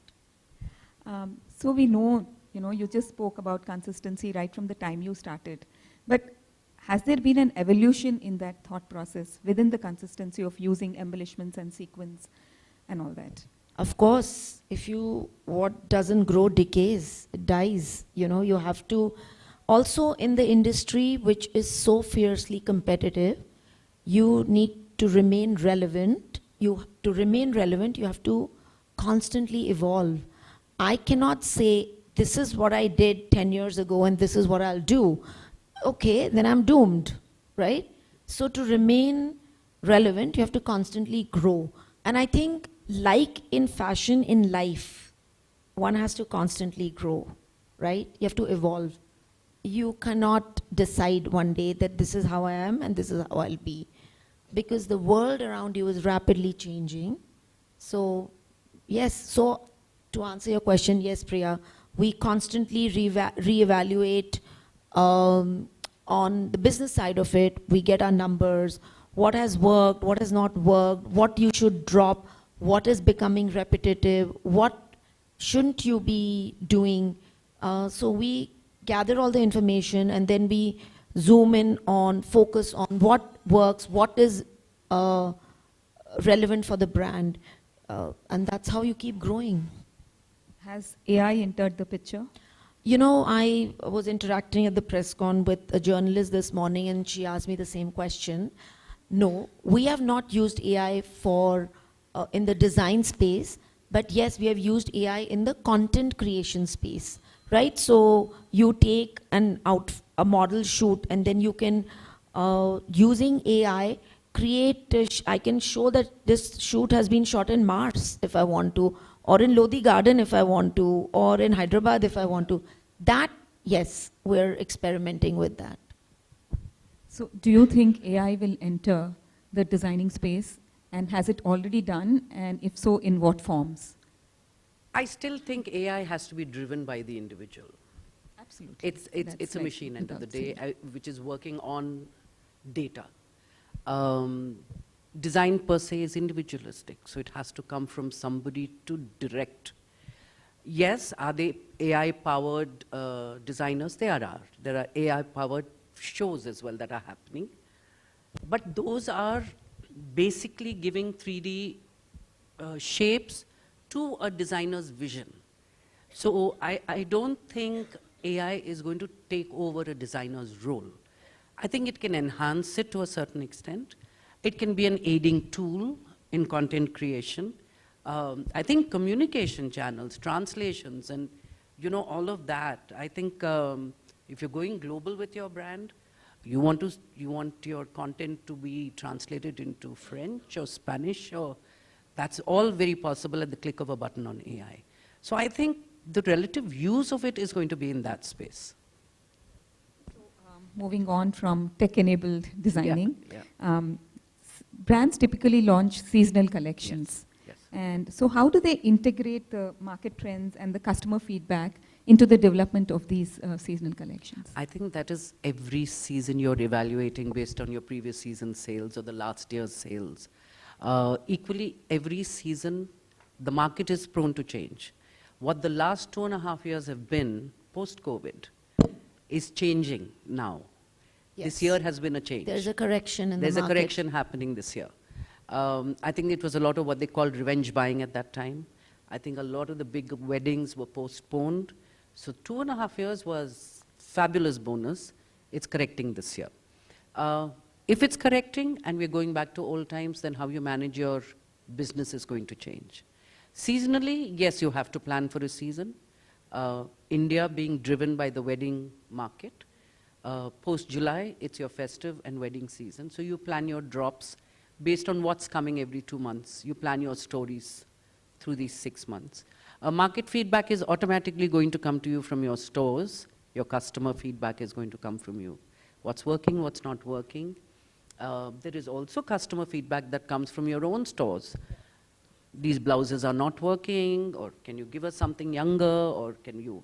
So we know, you just spoke about consistency right from the time you started. But has there been an evolution in that thought process within the consistency of using embellishments and sequins and all that? Of course, what doesn't grow decays, it dies. You have to, also in the industry which is so fiercely competitive, you need to remain relevant. To remain relevant, you have to constantly evolve. I cannot say, this is what I did 10 years ago and this is what I'll do. Okay, then I'm doomed, right? So to remain relevant, you have to constantly grow. And I think, like in fashion, in life, one has to constantly grow, right? You have to evolve. You cannot decide one day that this is how I am and this is how I'll be. Because the world around you is rapidly changing. So, yes, so to answer your question, yes, Priya, we constantly reevaluate on the business side of it, we get our numbers, what has worked, what has not worked, what you should drop, what is becoming repetitive, what shouldn't you be doing. So we gather all the information and then we zoom in on, focus on what works, what is relevant for the brand. And that's how you keep growing. Has AI entered the picture? You know, I was interacting at the press con with a journalist this morning and she asked me the same question. No, we have not used AI for in the design space, but yes, we have used AI in the content creation space, right? So you take a model shoot and then you can, using AI, create, I can show that this shoot has been shot in Mars if I want to, or in Lodi Garden if I want to, or in Hyderabad if I want to. That, yes, we're experimenting with that. So do you think AI will enter the designing space, and has it already done, and if so, in what forms? I still think AI has to be driven by the individual. Absolutely. It's a machine end of the day, which is working on data. Design per se is individualistic, so it has to come from somebody to direct. Yes, are they AI-powered designers? There are. There are AI-powered shows as well that are happening. But those are basically giving 3D shapes to a designer's vision. So I don't think AI is going to take over a designer's role. I think it can enhance it to a certain extent. It can be an aiding tool in content creation. I think communication channels, translations, and all of that. I think if you're going global with your brand, you want your content to be translated into French or Spanish, or that's all very possible at the click of a button on AI. So I think the relative use of it is going to be in that space. So, moving on from tech-enabled designing, Yeah. Brands typically launch seasonal collections. Yes. And so how do they integrate the market trends and the customer feedback into the development of these seasonal collections? I think that is every season you're evaluating based on your previous season's sales or the last year's sales. Equally, every season, the market is prone to change. What the last 2.5 years have been, post-COVID, is changing now. Yes. This year has been a change. There's a correction in the market. There's a correction happening this year. I think it was a lot of what they called revenge buying at that time. I think a lot of the big weddings were postponed. So 2.5 years was fabulous bonus. It's correcting this year. If it's correcting and we're going back to old times, then how you manage your business is going to change. Seasonally, yes, you have to plan for a season. India being driven by the wedding market. Post-July, it's your festive and wedding season. So you plan your drops based on what's coming every 2 months. You plan your stories through these 6 months. Market feedback is automatically going to come to you from your stores. Your customer feedback is going to come from you. What's working, what's not working. There is also customer feedback that comes from your own stores. These blouses are not working, or can you give us something younger, or can you...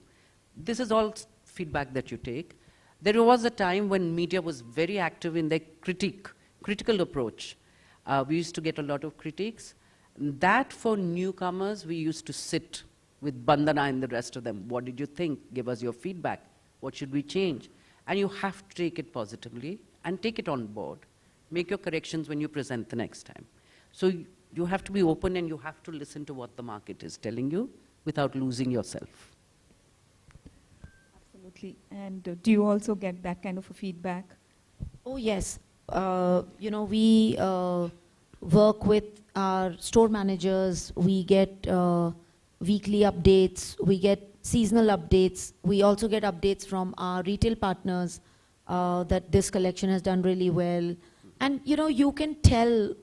This is all feedback that you take. There was a time when media was very active in their critical approach. We used to get a lot of critiques. That for newcomers, we used to sit with Bandana and the rest of them. What did you think? Give us your feedback. What should we change? And you have to take it positively and take it on board. Make your corrections when you present the next time. So you have to be open and you have to listen to what the market is telling you without losing yourself. Absolutely. And do you also get that kind of a feedback? Oh, yes. We work with our store managers. We get weekly updates. We get seasonal updates. We also get updates from our retail partners that this collection has done really well. And you can tell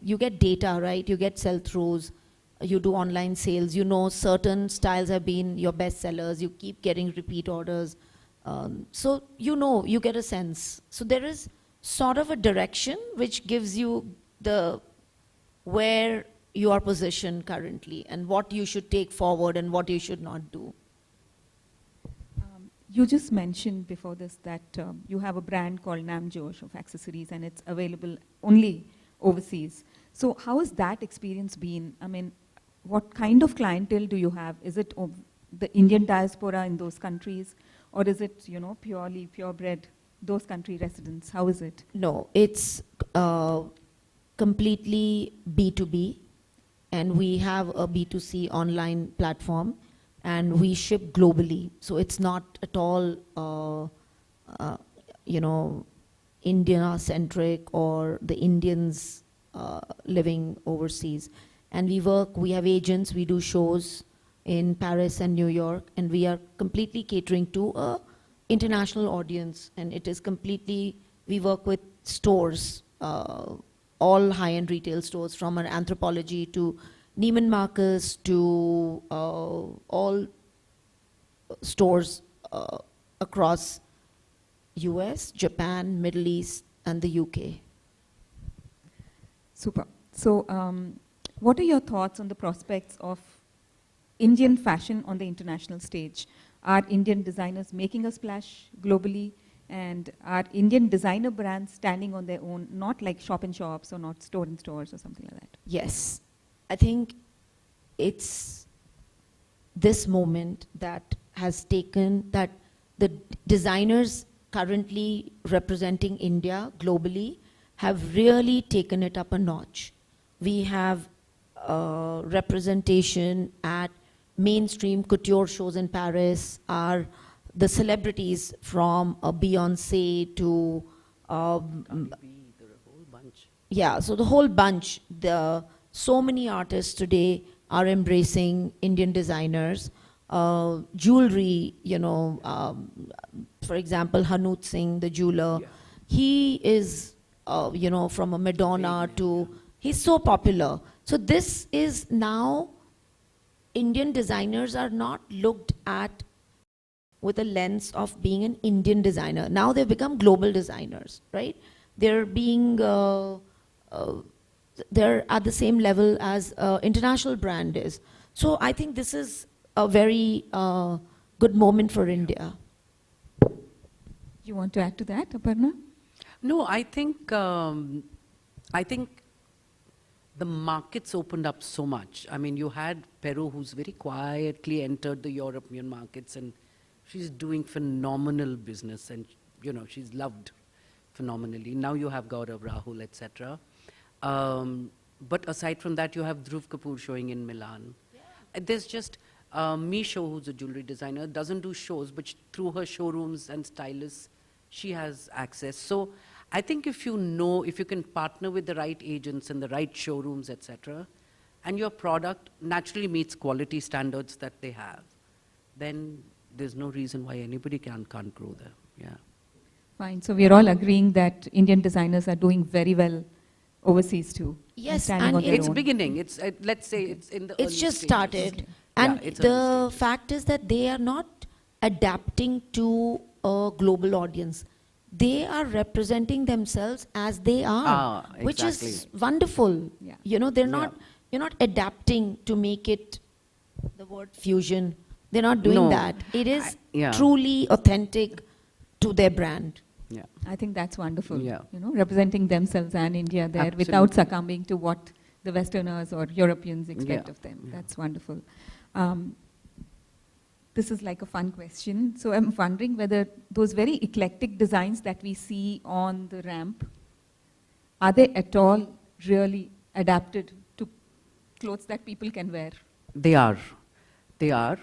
you get data, right? You get sell-throughs. You do online sales. Certain styles have been your best sellers. You keep getting repeat orders. So you get a sense. So there is sort of a direction which gives you where you are positioned currently and what you should take forward and what you should not do. You just mentioned before this that you have a brand called Namjosh of accessories and it's available only overseas. So how has that experience been? I mean, what kind of clientele do you have? Is it the Indian diaspora in those countries, or is it, you know, purely purebred those country residents? How is it? No, it's completely B2B, and we have a B2C online platform, and we ship globally. So it's not at all, you know, India-centric or the Indians living overseas. And we have agents, we do shows in Paris and New York, and we are completely catering to a international audience. And it is completely, we work with stores, all high-end retail stores, from an Anthropologie to Neiman Marcus to all stores across US, Japan, Middle East, and the UK. Super. So what are your thoughts on the prospects of Indian fashion on the international stage? Are Indian designers making a splash globally? And are Indian designer brands standing on their own, not like shop in shops or not store in stores or something like that? Yes. I think it's this moment that has taken that the designers currently representing India globally have really taken it up a notch. We have representation at mainstream couture shows in Paris. The celebrities from Beyonce to yeah, so the whole bunch. So many artists today are embracing Indian designers. Jewelry, you know, for example, Hanuut Singh, the jeweler, he is, you know, from a Madonna to, he's so popular. So this is now, Indian designers are not looked at with a lens of being an Indian designer. Now they've become global designers, right? They're being, they're at the same level as international brand is. So I think this is a very good moment for India. You want to add to that, Aparna? No, I think the markets opened up so much. I mean, you had Peru, who's very quietly entered the European markets, and she's doing phenomenal business, and you know, she's loved phenomenally. Now you have Gaurav Rahul, etc. But aside from that, you have Dhruv Kapoor showing in Milan. There's just Misho, who's a jewelry designer, doesn't do shows, but through her showrooms and stylists, she has access. So I think if you can partner with the right agents and the right showrooms, etc., and your product naturally meets quality standards that they have, then there's no reason why anybody can't grow there. Yeah. Fine. So we're all agreeing that Indian designers are doing very well overseas too. Yes, and it's beginning. It's let's say it's in the. It's early just stages. started, and it's the fact is that they are not adapting to a global audience. They are representing themselves as they are, which is wonderful. Yeah. You know, you're not adapting to make it the word fusion. They're not doing that. It is truly authentic to their brand. Yeah. I think that's wonderful. Yeah. You know, representing themselves and India there without succumbing to what the Westerners or Europeans expect of them. That's wonderful. This is like a fun question. So I'm wondering whether those very eclectic designs that we see on the ramp, are they at all really adapted to clothes that people can wear? They are. They are.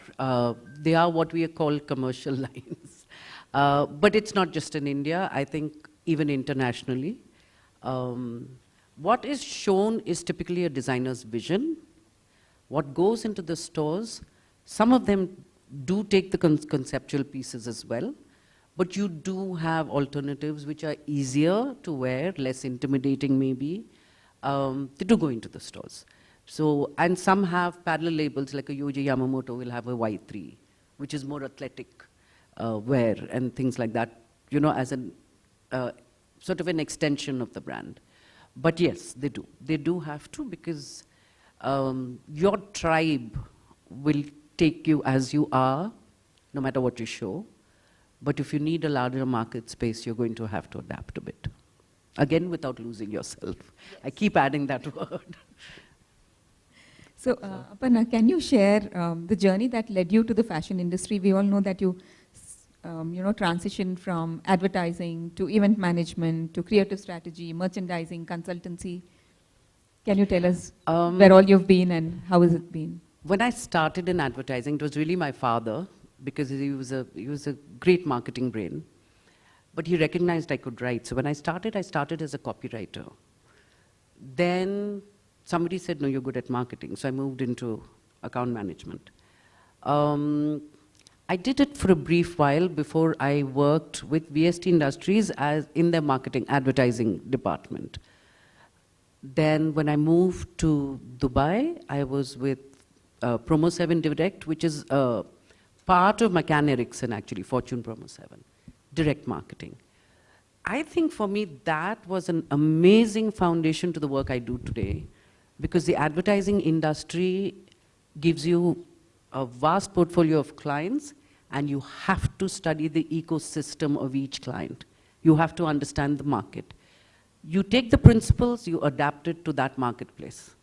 They are what we call commercial lines. But it's not just in India, I think even internationally. What is shown is typically a designer's vision. What goes into the stores, some of them do take the conceptual pieces as well, but you do have alternatives which are easier to wear, less intimidating maybe, they do go into the stores. So, and some have parallel labels, like a Yohji Yamamoto will have a Y3, which is more athletic wear and things like that, you know, as an sort of an extension of the brand. But yes, they do. They do have to, because your tribe will take you as you are, no matter what you show. But if you need a larger market space, you're going to have to adapt a bit. Again, without losing yourself. Yes. I keep adding that word. So, Aparna, can you share the journey that led you to the fashion industry? We all know that you transitioned from advertising to event management to creative strategy, merchandising, consultancy. Can you tell us where all you've been and how has it been? When I started in advertising, it was really my father, because he was a great marketing brain. But he recognized I could write. So when I started as a copywriter. Then somebody said, no, you're good at marketing. So I moved into account management. I did it for a brief while before I worked with VST Industries as in their marketing advertising department. Then when I moved to Dubai, I was with Promo 7 Direct, which is part of McCann Erickson, actually, Fortune Promo 7, direct marketing. I think for me, that was an amazing foundation to the work I do today, because the advertising industry gives you a vast portfolio of clients, and you have to study the ecosystem of each client. You have to understand the market. You take the principles, you adapt it to that marketplace.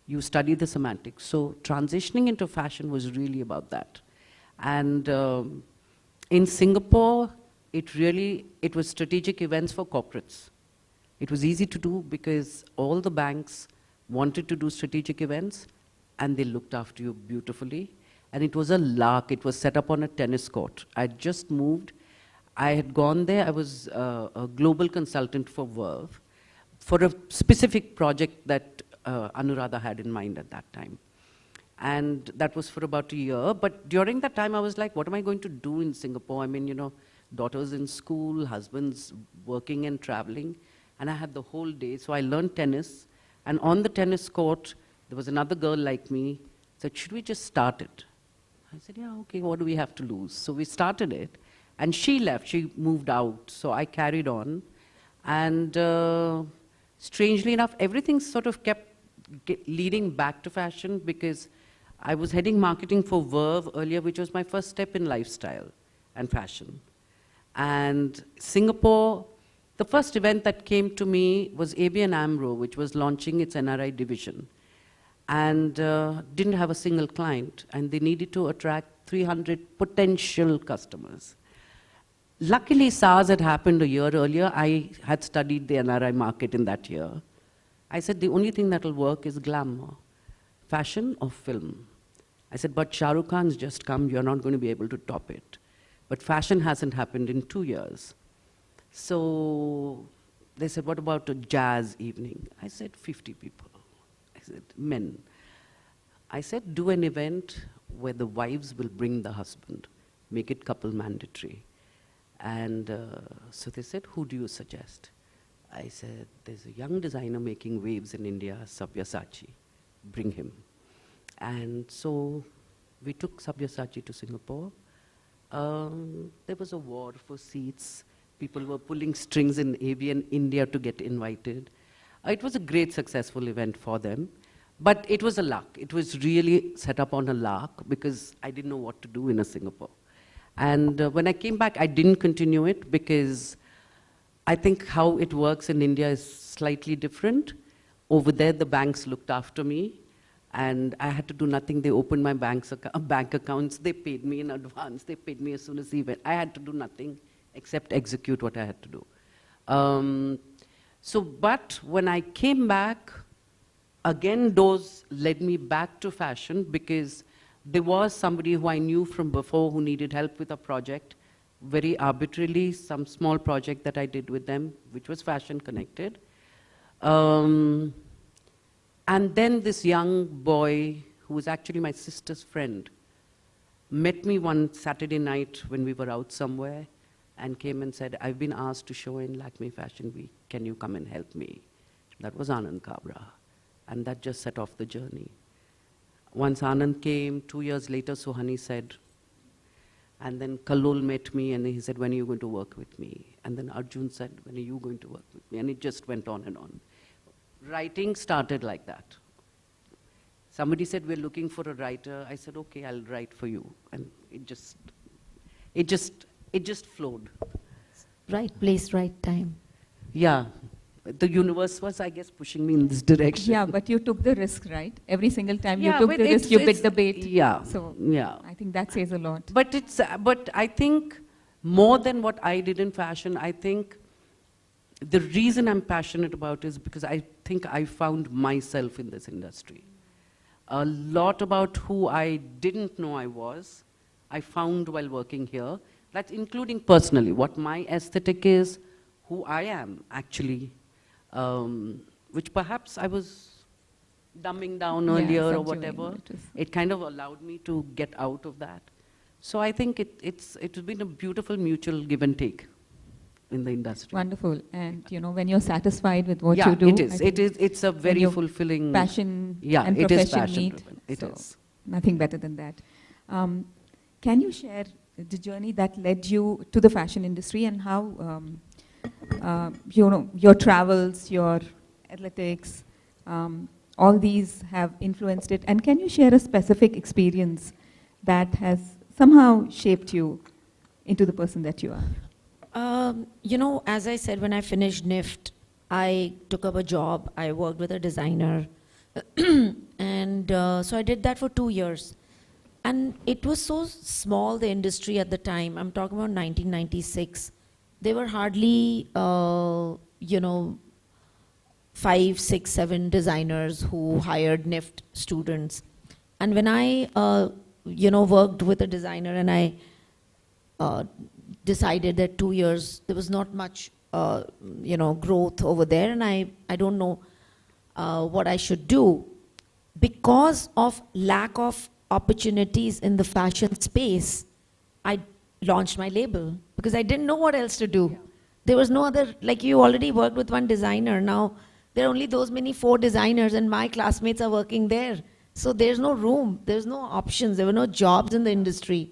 You study the semantics. So transitioning into fashion was really about that. And in Singapore, it was strategic events for corporates. It was easy to do because all the banks wanted to do strategic events, and they looked after you beautifully. And it was a lark. It was set up on a tennis court. I just moved. I had gone there. I was a global consultant for Verve for a specific project that Anuradha had in mind at that time. And that was for about a year. But during that time, I was like, what am I going to do in Singapore? I mean, daughters in school, husbands working and traveling. And I had the whole day. So I learned tennis. And on the tennis court, there was another girl like me, said, should we just start it? I said, yeah, okay, what do we have to lose? So we started it. And she left, she moved out. So I carried on. And strangely enough, everything sort of kept leading back to fashion, because I was heading marketing for Verve earlier, which was my first step in lifestyle and fashion. And Singapore, the first event that came to me was ABN AMRO, which was launching its NRI division. And didn't have a single client, and they needed to attract 300 potential customers. Luckily, SARS had happened a year earlier. I had studied the NRI market in that year. I said, the only thing that will work is glamour, fashion or film. I said, but Shah Rukh Khan's just come, you're not going to be able to top it. But fashion hasn't happened in 2 years. So they said, what about a jazz evening? I said, 50 people. I said, men. I said, do an event where the wives will bring the husband, make it couple mandatory. And so they said, who do you suggest? I said, there's a young designer making waves in India, Sabyasachi, bring him. And so we took Sabyasachi to Singapore. There was a war for seats. People were pulling strings in ABN India to get invited. It was a great successful event for them. But it was a lark. It was really set up on a lark, because I didn't know what to do in Singapore. And when I came back, I didn't continue it, because I think how it works in India is slightly different. Over there, the banks looked after me, and I had to do nothing. They opened my bank accounts. They paid me in advance. They paid me as soon as the event. I had to do nothing except execute what I had to do. But when I came back, again, those led me back to fashion, because there was somebody who I knew from before who needed help with a project, very arbitrarily, some small project that I did with them, which was fashion connected. And then this young boy, who was actually my sister's friend, met me one Saturday night when we were out somewhere, and came and said, I've been asked to show in Lakme Fashion Week. Can you come and help me? That was Anand Kabra. And that just set off the journey. Once Anand came, 2 years later, Suhani said, and then Kallol met me, and he said, when are you going to work with me? And then Arjun said, when are you going to work with me? And it just went on and on. Writing started like that. Somebody said, we're looking for a writer. I said, okay, I'll write for you. And it just it just flowed. Right place, right time. Yeah, the universe was, I guess, pushing me in this direction. Yeah, but you took the risk, right? Every single time you Yeah, took but the risk, you bit the bait. Yeah, So yeah. I think that says a lot. But but I think more than what I did in fashion, I think the reason I'm passionate about is because I think I found myself in this industry. A lot about who I didn't know I was, I found while working here. That's including personally, what my aesthetic is, who I am actually, which perhaps I was dumbing down earlier or whatever. It kind of allowed me to get out of that. So I think it's been a beautiful mutual give and take in the industry. Wonderful. And you know, when you're satisfied with what Yeah, you do, it is. It's a very fulfilling passion. Yeah, and it is profession passion meet. driven. It So is. nothing better than that. Can you share the journey that led you to the fashion industry and how you know, your travels, your athletics, all these have influenced it? And can you share a specific experience that has somehow shaped you into the person that you are? You know, as I said, when I finished NIFT, I took up a job. I worked with a designer. And so I did that for 2 years. And it was so small, the industry at the time. I'm talking about 1996. There were hardly, you know, 5, 6, 7 designers who hired NIFT students. And when I, you know, worked with a designer and I decided that 2 years, there was not much, you know, growth over there, and I don't know what I should do. Because of lack of opportunities in the fashion space, I launched my label because I didn't know what else to do. There was no other, like you already worked with one designer. Now there are only those many 4 designers and my classmates are working there. So there's no room, there's no options, there were no jobs in the industry.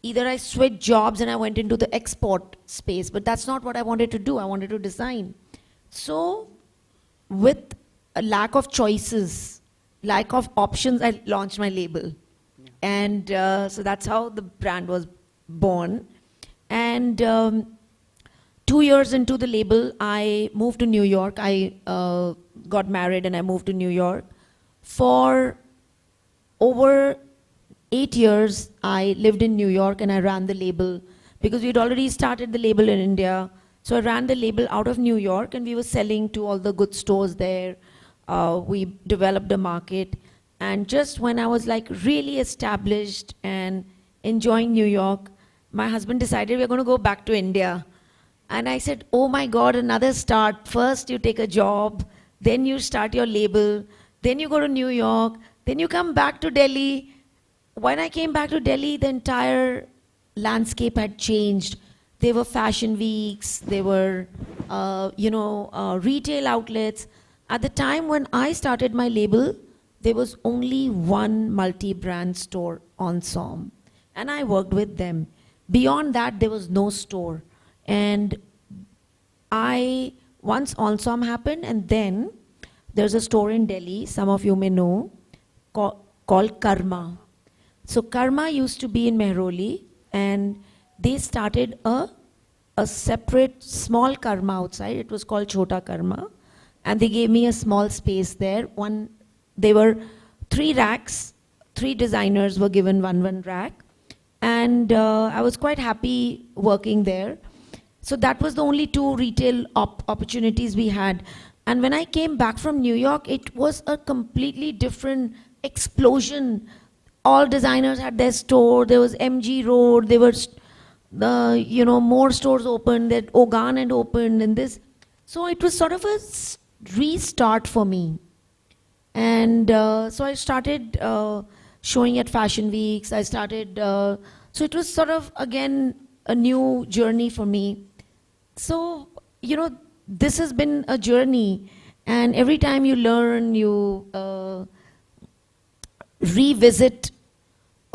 Either I switched jobs and I went into the export space, but that's not what I wanted to do. I wanted to design. So with a lack of choices, lack of options, I launched my label. Yeah. And so that's how the brand was born. And 2 years into the label, I moved to New York. I got married and I moved to New York. For over 8 years, I lived in New York and I ran the label because we'd already started the label in India. So I ran the label out of New York and we were selling to all the good stores there. We developed a market. And just when I was like really established and enjoying New York, my husband decided we're going to go back to India. And I said, oh my God, another start. First you take a job, then you start your label, then you go to New York, then you come back to Delhi. When I came back to Delhi, the entire landscape had changed. There were fashion weeks, there were, you know, retail outlets. At the time when I started my label, there was only one multi-brand store, Ensemble, and I worked with them. Beyond that, there was no store. And once Ensemble happened, and then there's a store in Delhi, some of you may know, called Karma. So Karma used to be in Mehroli, and they started a separate small Karma outside. It was called Chota Karma, and they gave me a small space there. There were 3 racks, 3 designers were given one rack, and I was quite happy working there. So that was the only 2 retail opportunities we had. And when I came back from New York, it was a completely different explosion. All designers had their store. There was MG Road. There were, you know, more stores opened. That Ogan had opened, and this. So it was sort of a restart for me. And so I started showing at fashion weeks. I started. So it was sort of again a new journey for me. So you know, this has been a journey, and every time you learn, you revisit.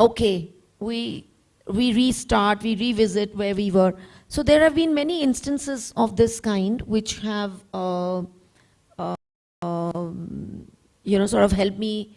Okay, we restart, we revisit where we were. So there have been many instances of this kind which have, you know, sort of helped me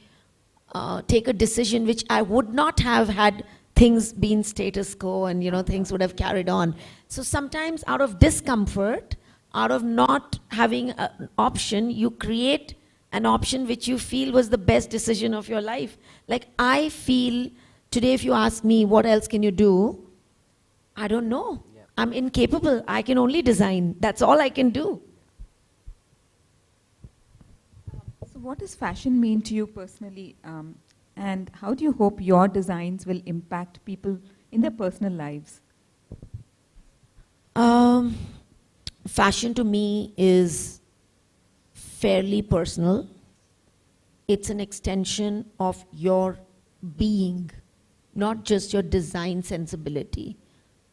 take a decision which I would not have had things been status quo and, things would have carried on. So sometimes out of discomfort, out of not having an option, you create an option which you feel was the best decision of your life. Like I feel today, if you ask me what else can you do, I don't know. Yeah. I'm incapable. I can only design. That's all I can do. So what does fashion mean to you personally? And how do you hope your designs will impact people in their personal lives? Fashion to me is fairly personal. It's an extension of your being, not just your design sensibility.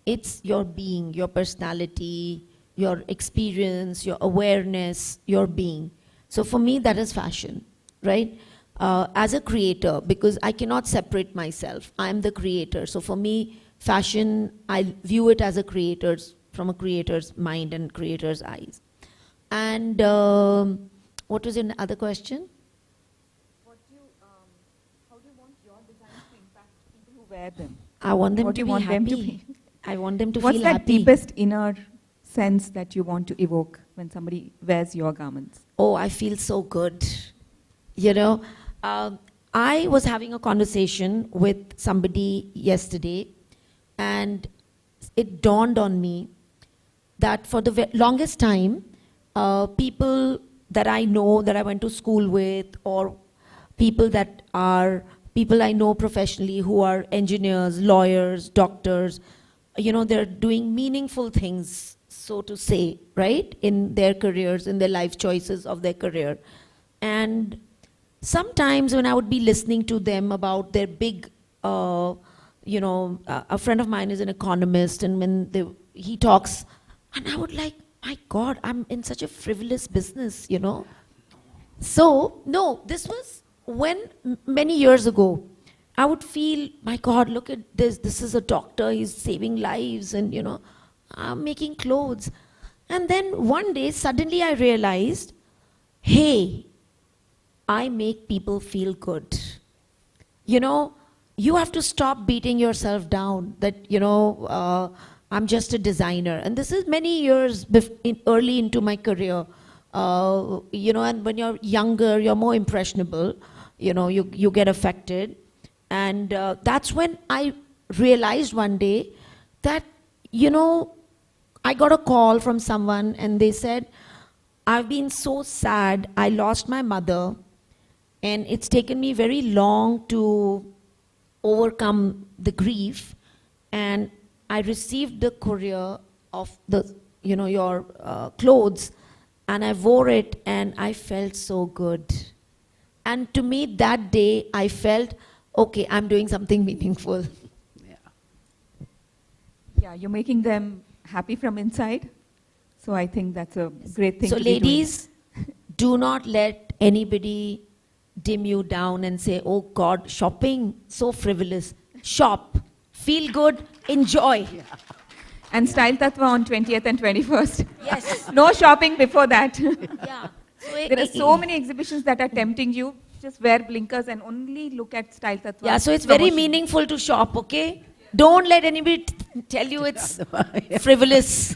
It's your being, your personality, your experience, your awareness, your being. So for me, that is fashion, right? As a creator, because I cannot separate myself. I am the creator. So for me, fashion, I view it as from a creator's mind and creator's eyes. And what was your other question? How do you want your designs to impact people who wear them? I want them What to do you be want them to happy. be? I want them to What's feel that happy. deepest inner sense that you want to evoke when somebody wears your garments? Oh, I feel so good. I was having a conversation with somebody yesterday, and it dawned on me that for the longest time, people that I know, that I went to school with, or people I know professionally who are engineers, lawyers, doctors, they're doing meaningful things, so to say, right, in their careers, in their life choices of their career. And sometimes when I would be listening to them about their big, a friend of mine is an economist, and when he talks, and I would like, my God, I'm in such a frivolous business, So, no, this was when, many years ago, I would feel, my God, look at this. This is a doctor. He's saving lives, and, I'm making clothes. And then one day, suddenly I realized, hey, I make people feel good. You have to stop beating yourself down that, I'm just a designer. And this is many years early into my career. And when you're younger, you're more impressionable. You get affected. And that's when I realized one day that, I got a call from someone and they said, I've been so sad. I lost my mother, and it's taken me very long to overcome the grief. And I received the courier of your clothes, and I wore it, and I felt so good. And to me, that day, I felt, okay, I'm doing something meaningful. Yeah, you're making them happy from inside. So I think that's a great thing so to be doing. ladies, do not let anybody dim you down and say, oh God, shopping, so frivolous. Shop, feel good, enjoy. Yeah. And Style Tattva on 20th and 21st. Yes. No shopping before that. Yeah. So there are so many exhibitions that are tempting you. Just wear blinkers and only look at Style Tattva. Yeah, so it's very meaningful to shop, okay? Don't let anybody tell you it's frivolous.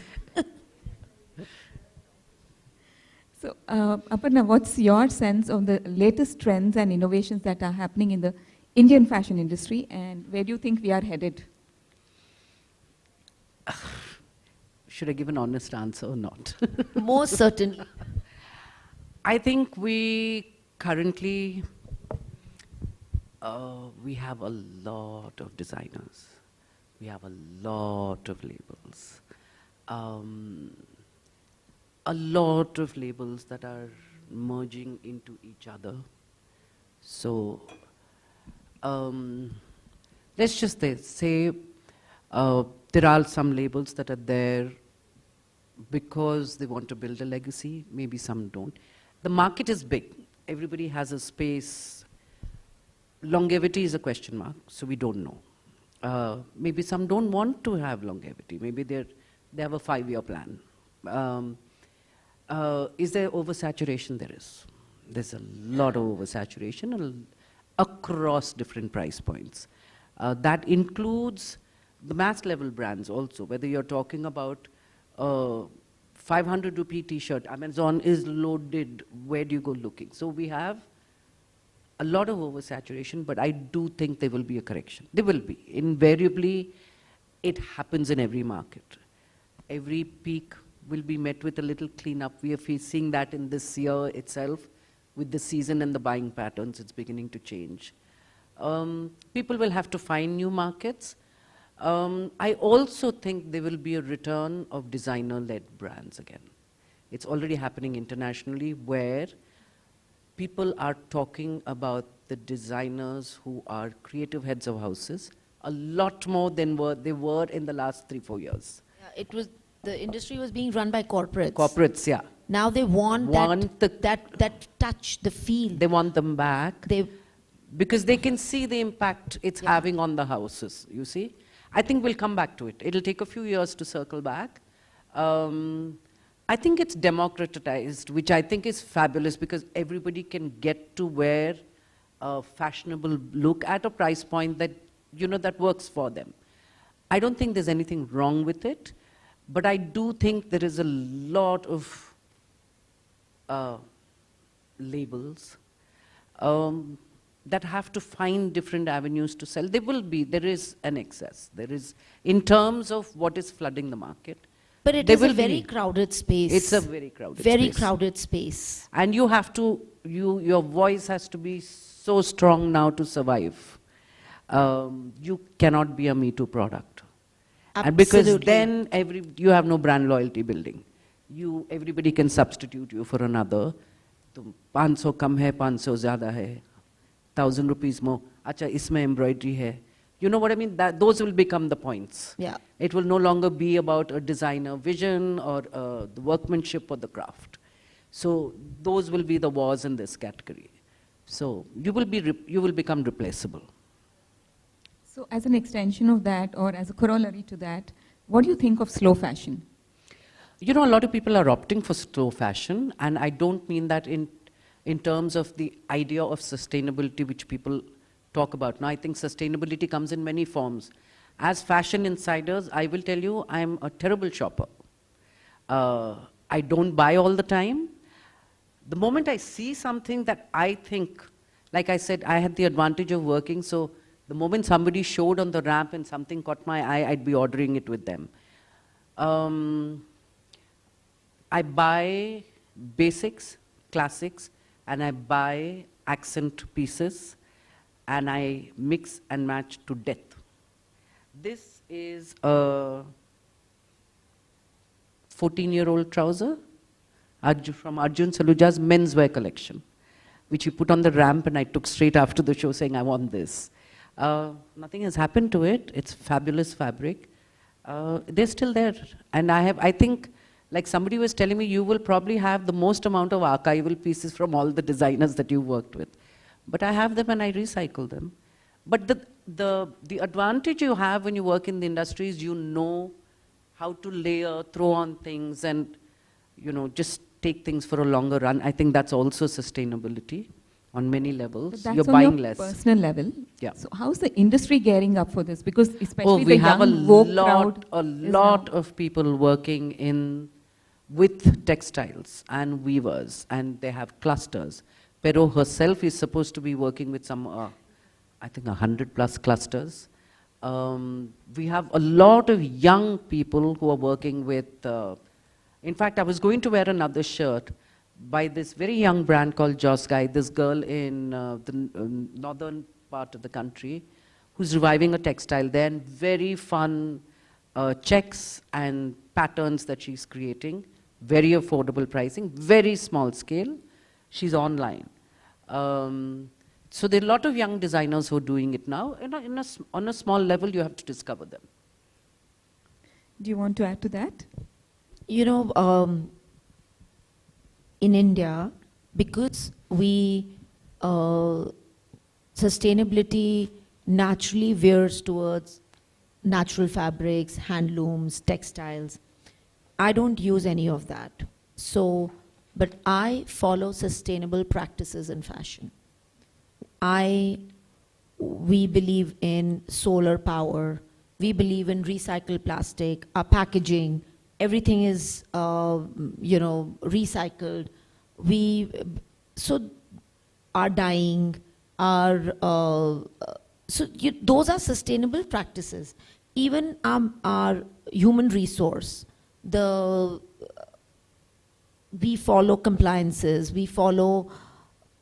So, Aparna, what's your sense of the latest trends and innovations that are happening in the Indian fashion industry, and where do you think we are headed? Should I give an honest answer or not? Most certainly. I think we currently, we have a lot of designers. We have a lot of labels. A lot of labels that are merging into each other. So, let's just say there are some labels that are there because they want to build a legacy, maybe some don't. The market is big. Everybody has a space. Longevity is a question mark, so we don't know. Maybe some don't want to have longevity. Maybe they have a 5-year plan. Is there oversaturation? There is. There's a lot of oversaturation across different price points. That includes the mass level brands also, whether you're talking about 500 rupee t-shirt, Amazon is loaded, where do you go looking? So we have a lot of oversaturation, but I do think there will be a correction. There will be. Invariably, it happens in every market. Every peak will be met with a little cleanup. We are seeing that in this year itself, with the season and the buying patterns, it's beginning to change. People will have to find new markets. I also think there will be a return of designer-led brands again. It's already happening internationally, where people are talking about the designers who are creative heads of houses a lot more than they were in the last 3-4 years. Yeah, the industry was being run by corporates. Corporates, yeah. Now they want that touch, the feel. They want them back because they can see the impact it's having on the houses, you see. I think we'll come back to it. It'll take a few years to circle back. I think it's democratized, which I think is fabulous, because everybody can get to wear a fashionable look at a price point that, you know, that works for them. I don't think there's anything wrong with it, but I do think there is a lot of labels that have to find different avenues to sell. There is an excess. There is, in terms of what is flooding the market. But it is a very crowded space. It's a very crowded space. Very crowded space. And you have to, your voice has to be so strong now to survive. You cannot be a Me Too product. Absolutely. And because then you have no brand loyalty building. Everybody can substitute you for another. 500 kam hai, 500 zyada hai. 1,000 rupees more. Acha, isme embroidery hai. You know what I mean? Those will become the points. Yeah. It will no longer be about a designer vision or the workmanship or the craft. So those will be the wars in this category. So you will become replaceable. So as an extension of that, or as a corollary to that, what do you think of slow fashion? You know, a lot of people are opting for slow fashion, and I don't mean that in terms of the idea of sustainability which people talk about. Now, I think sustainability comes in many forms. As fashion insiders, I will tell you, I'm a terrible shopper. I don't buy all the time. The moment I see something that I think, like I said, I had the advantage of working, so the moment somebody showed on the ramp and something caught my eye, I'd be ordering it with them. I buy basics, classics, and I buy accent pieces, and I mix and match to death. This is a 14-year-old trouser from Arjun Saluja's menswear collection, which he put on the ramp, and I took straight after the show saying, I want this. Nothing has happened to it. It's fabulous fabric. They're still there. And I think, like somebody was telling me, you will probably have the most amount of archival pieces from all the designers that you worked with. But I have them and I recycle them. But the advantage you have when you work in the industry is you know how to layer, throw on things, and just take things for a longer run. I think that's also sustainability on many levels. But you're that's buying on your less. Personal level. Yeah. So how's the industry gearing up for this? Because especially we the have young woke crowd a lot of people working with textiles and weavers, and they have clusters. Pero herself is supposed to be working with some, I think 100+ clusters. We have a lot of young people who are working with, in fact, I was going to wear another shirt by this very young brand called Joss Guy, this girl in the northern part of the country, who's reviving a textile there, and very fun checks and patterns that she's creating, very affordable pricing, very small scale. She's online. So there are a lot of young designers who are doing it now. On a small level, you have to discover them. Do you want to add to that? In India, because sustainability naturally veers towards natural fabrics, handlooms, textiles, I don't use any of that. But I follow sustainable practices in fashion. we believe in solar power. We believe in recycled plastic, our packaging, everything is, recycled. So our dyeing, those are sustainable practices. Even our human resource, we follow compliances, we follow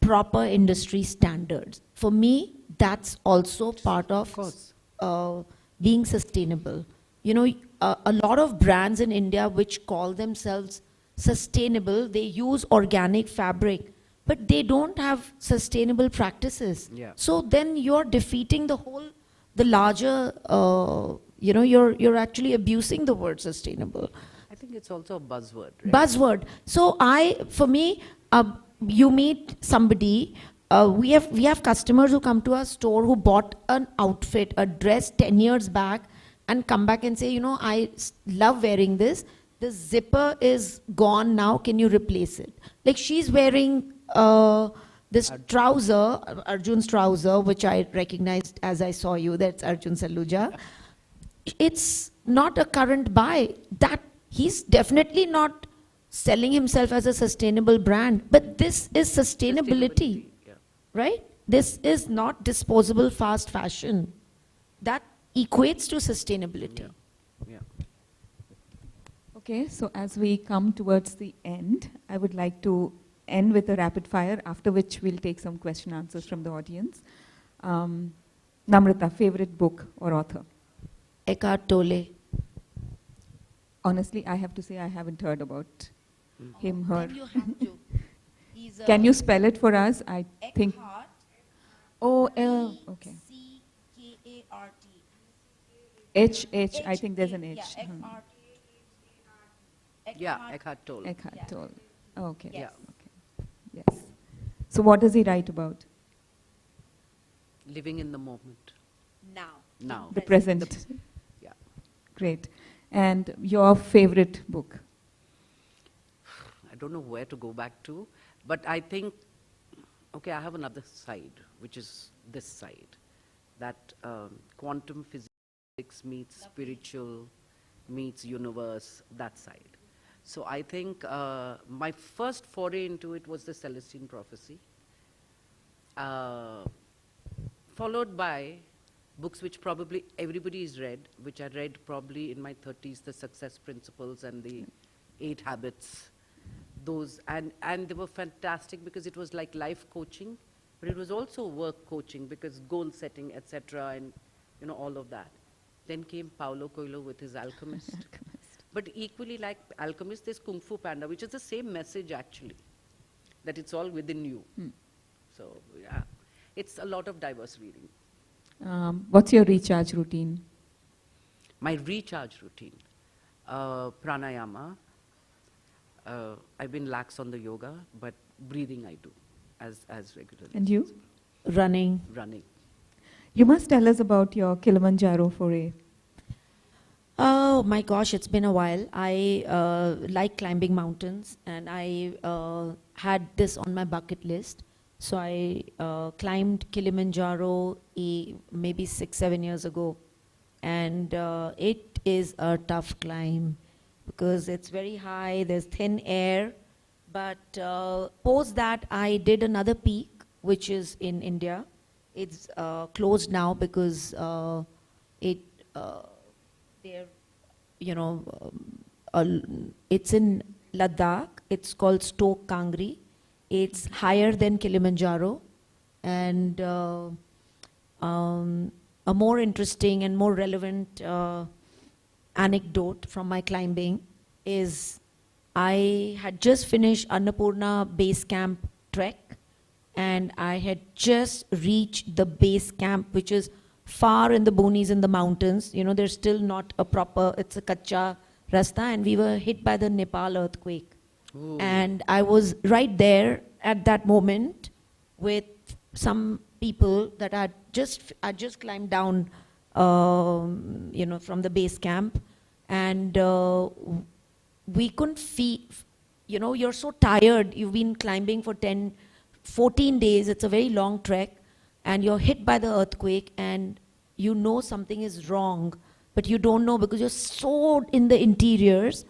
proper industry standards. For me, that's also part of being sustainable. A lot of brands in India which call themselves sustainable, they use organic fabric, but they don't have sustainable practices. Yeah. So then you're defeating the larger, you're actually abusing the word sustainable. I think it's also a buzzword, right? Buzzword. So for me, you meet somebody, we have customers who come to our store who bought an outfit, a dress 10 years back, and come back and say, I love wearing this. The zipper is gone now, can you replace it? Like she's wearing this trouser, Arjun's trouser, which I recognized as I saw you, that's Arjun Saluja. It's not a current buy. That he's definitely not selling himself as a sustainable brand, but this is sustainability, yeah. right? This is not disposable fast fashion. That equates to sustainability. Yeah. Okay, so as we come towards the end, I would like to end with a rapid fire, after which we'll take some question answers from the audience. Namrata, favorite book or author? Eckhart Tolle. Honestly, I have to say I haven't heard about him, her. Then you have to. He's Can you spell it for us? I think. Eckhart. Oh, okay. C-K-A-R-T. H, I think there's an H. Yeah, Eckhart. Yeah, Eckhart Tolle. Eckhart Tolle. Okay. Yes. Okay. Yes. So what does he write about? Living in the moment. Now. The present. Yeah. Great. And your favorite book? I don't know where to go back to, but I think, okay, I have another side, which is this side, that quantum physics meets spiritual, meets universe, that side. So I think my first foray into it was the Celestine Prophecy, followed by books which probably everybody's read, which I read probably in my 30s, The Success Principles and the 8 Habits. Those, and they were fantastic because it was like life coaching, but it was also work coaching because goal setting, etc., and all of that. Then came Paulo Coelho with his Alchemist. But equally like Alchemist, there's Kung Fu Panda, which is the same message actually, that it's all within you. So yeah, it's a lot of diverse reading. What's your recharge routine? My recharge routine, pranayama. I've been lax on the yoga, but breathing I do as regularly. And you? Running. Running. You must tell us about your Kilimanjaro foray. Oh my gosh, it's been a while. I like climbing mountains, and I had this on my bucket list. So I climbed Kilimanjaro maybe 6-7 years ago, and it is a tough climb because it's very high, there's thin air, but post that I did another peak, which is in India. It's closed now because it's in Ladakh. It's called Stoke Kangri. It's higher than Kilimanjaro, and a more interesting and more relevant anecdote from my climbing is I had just finished Annapurna base camp trek, and I had just reached the base camp, which is far in the boonies in the mountains. There's still not a proper, it's a kacha rasta, and we were hit by the Nepal earthquake. Ooh. And I was right there at that moment with some people that I just climbed down, from the base camp, and we couldn't feel, you're so tired, you've been climbing for 14 days, it's a very long trek, and you're hit by the earthquake and you know something is wrong, but you don't know because you're so in the interiors.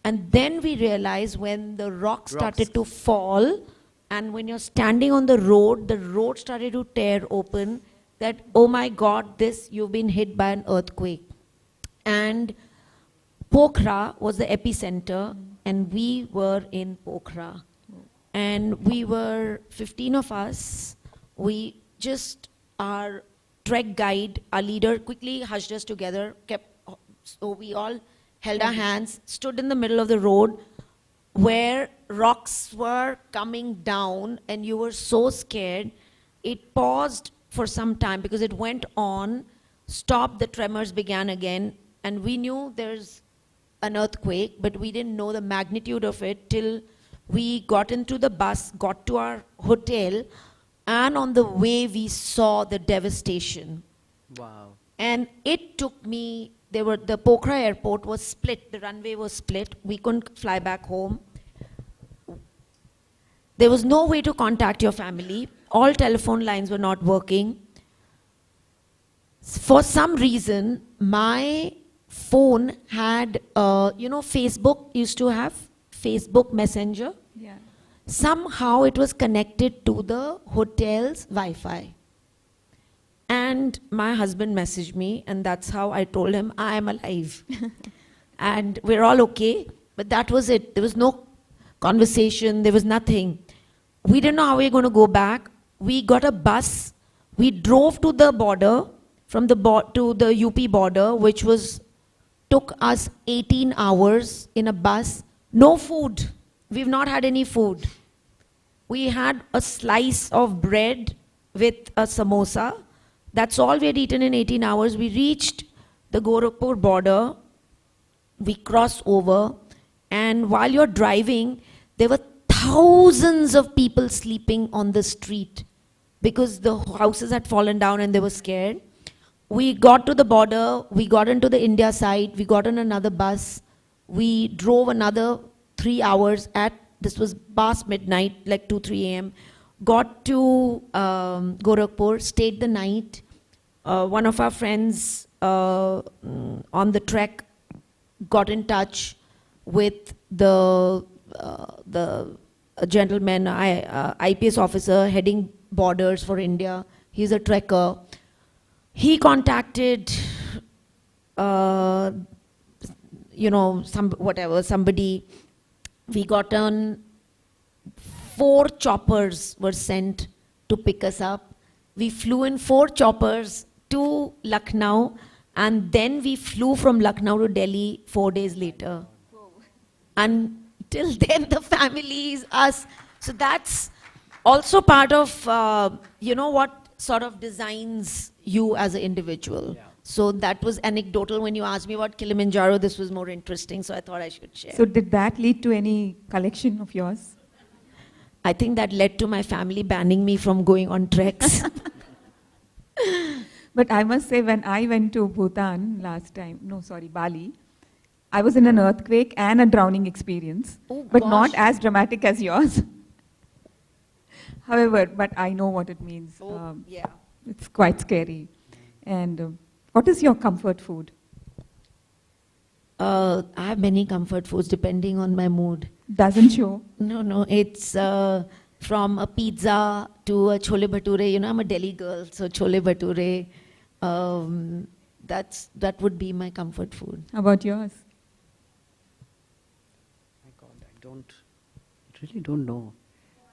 And then we realize when the rocks started to fall, and when you're standing on the road started to tear open, that, oh my God, you've been hit by an earthquake. And Pokhara was the epicenter, and we were in Pokhara. And we were 15 of us. We just, our trek guide, our leader, quickly hushed us together, so we all held our hands, stood in the middle of the road where rocks were coming down, and you were so scared. It paused for some time because it went on, stopped, the tremors began again, and we knew there's an earthquake, but we didn't know the magnitude of it till we got into the bus, got to our hotel, and on the way we saw the devastation. Wow. And it took me, the Pokhara airport was split, the runway was split, we couldn't fly back home. There was no way to contact your family, all telephone lines were not working. For some reason, my phone had, Facebook used to have Facebook Messenger. Yeah. Somehow it was connected to the hotel's Wi-Fi. And my husband messaged me, and that's how I told him I am alive. And we're all okay, but that was it. There was no conversation, there was nothing. We didn't know how we were going to go back. We got a bus, we drove to the border, from the to the UP border, which took us 18 hours in a bus. No food. We've not had any food. We had a slice of bread with a samosa. That's all we had eaten in 18 hours. We reached the Gorakhpur border. We crossed over. And while you're driving, there were thousands of people sleeping on the street because the houses had fallen down and they were scared. We got to the border, we got into the India side, we got on another bus, we drove another 3 hours this was past midnight, like 2, 3 a.m., got to Gorakhpur, stayed the night. One of our friends on the trek got in touch with the gentleman, IPS officer heading borders for India. He's a trekker. He contacted, somebody. We got on, 4 choppers were sent to pick us up. We flew in 4 choppers to Lucknow, and then we flew from Lucknow to Delhi 4 days later. Until then, the family is us. So that's also part of, what sort of designs you as an individual. Yeah. So that was anecdotal. When you asked me about Kilimanjaro, this was more interesting, so I thought I should share. So did that lead to any collection of yours? I think that led to my family banning me from going on treks. But I must say, when I went to Bhutan Bali, I was in an earthquake and a drowning experience, but not as dramatic as yours. However, but I know what it means. Yeah. It's quite scary. And what is your comfort food? I have many comfort foods depending on my mood. Doesn't show. No, it's from a pizza to a chole bhature. I'm a Delhi girl, so chole bhature, that would be my comfort food. How about yours? My God, I really don't know.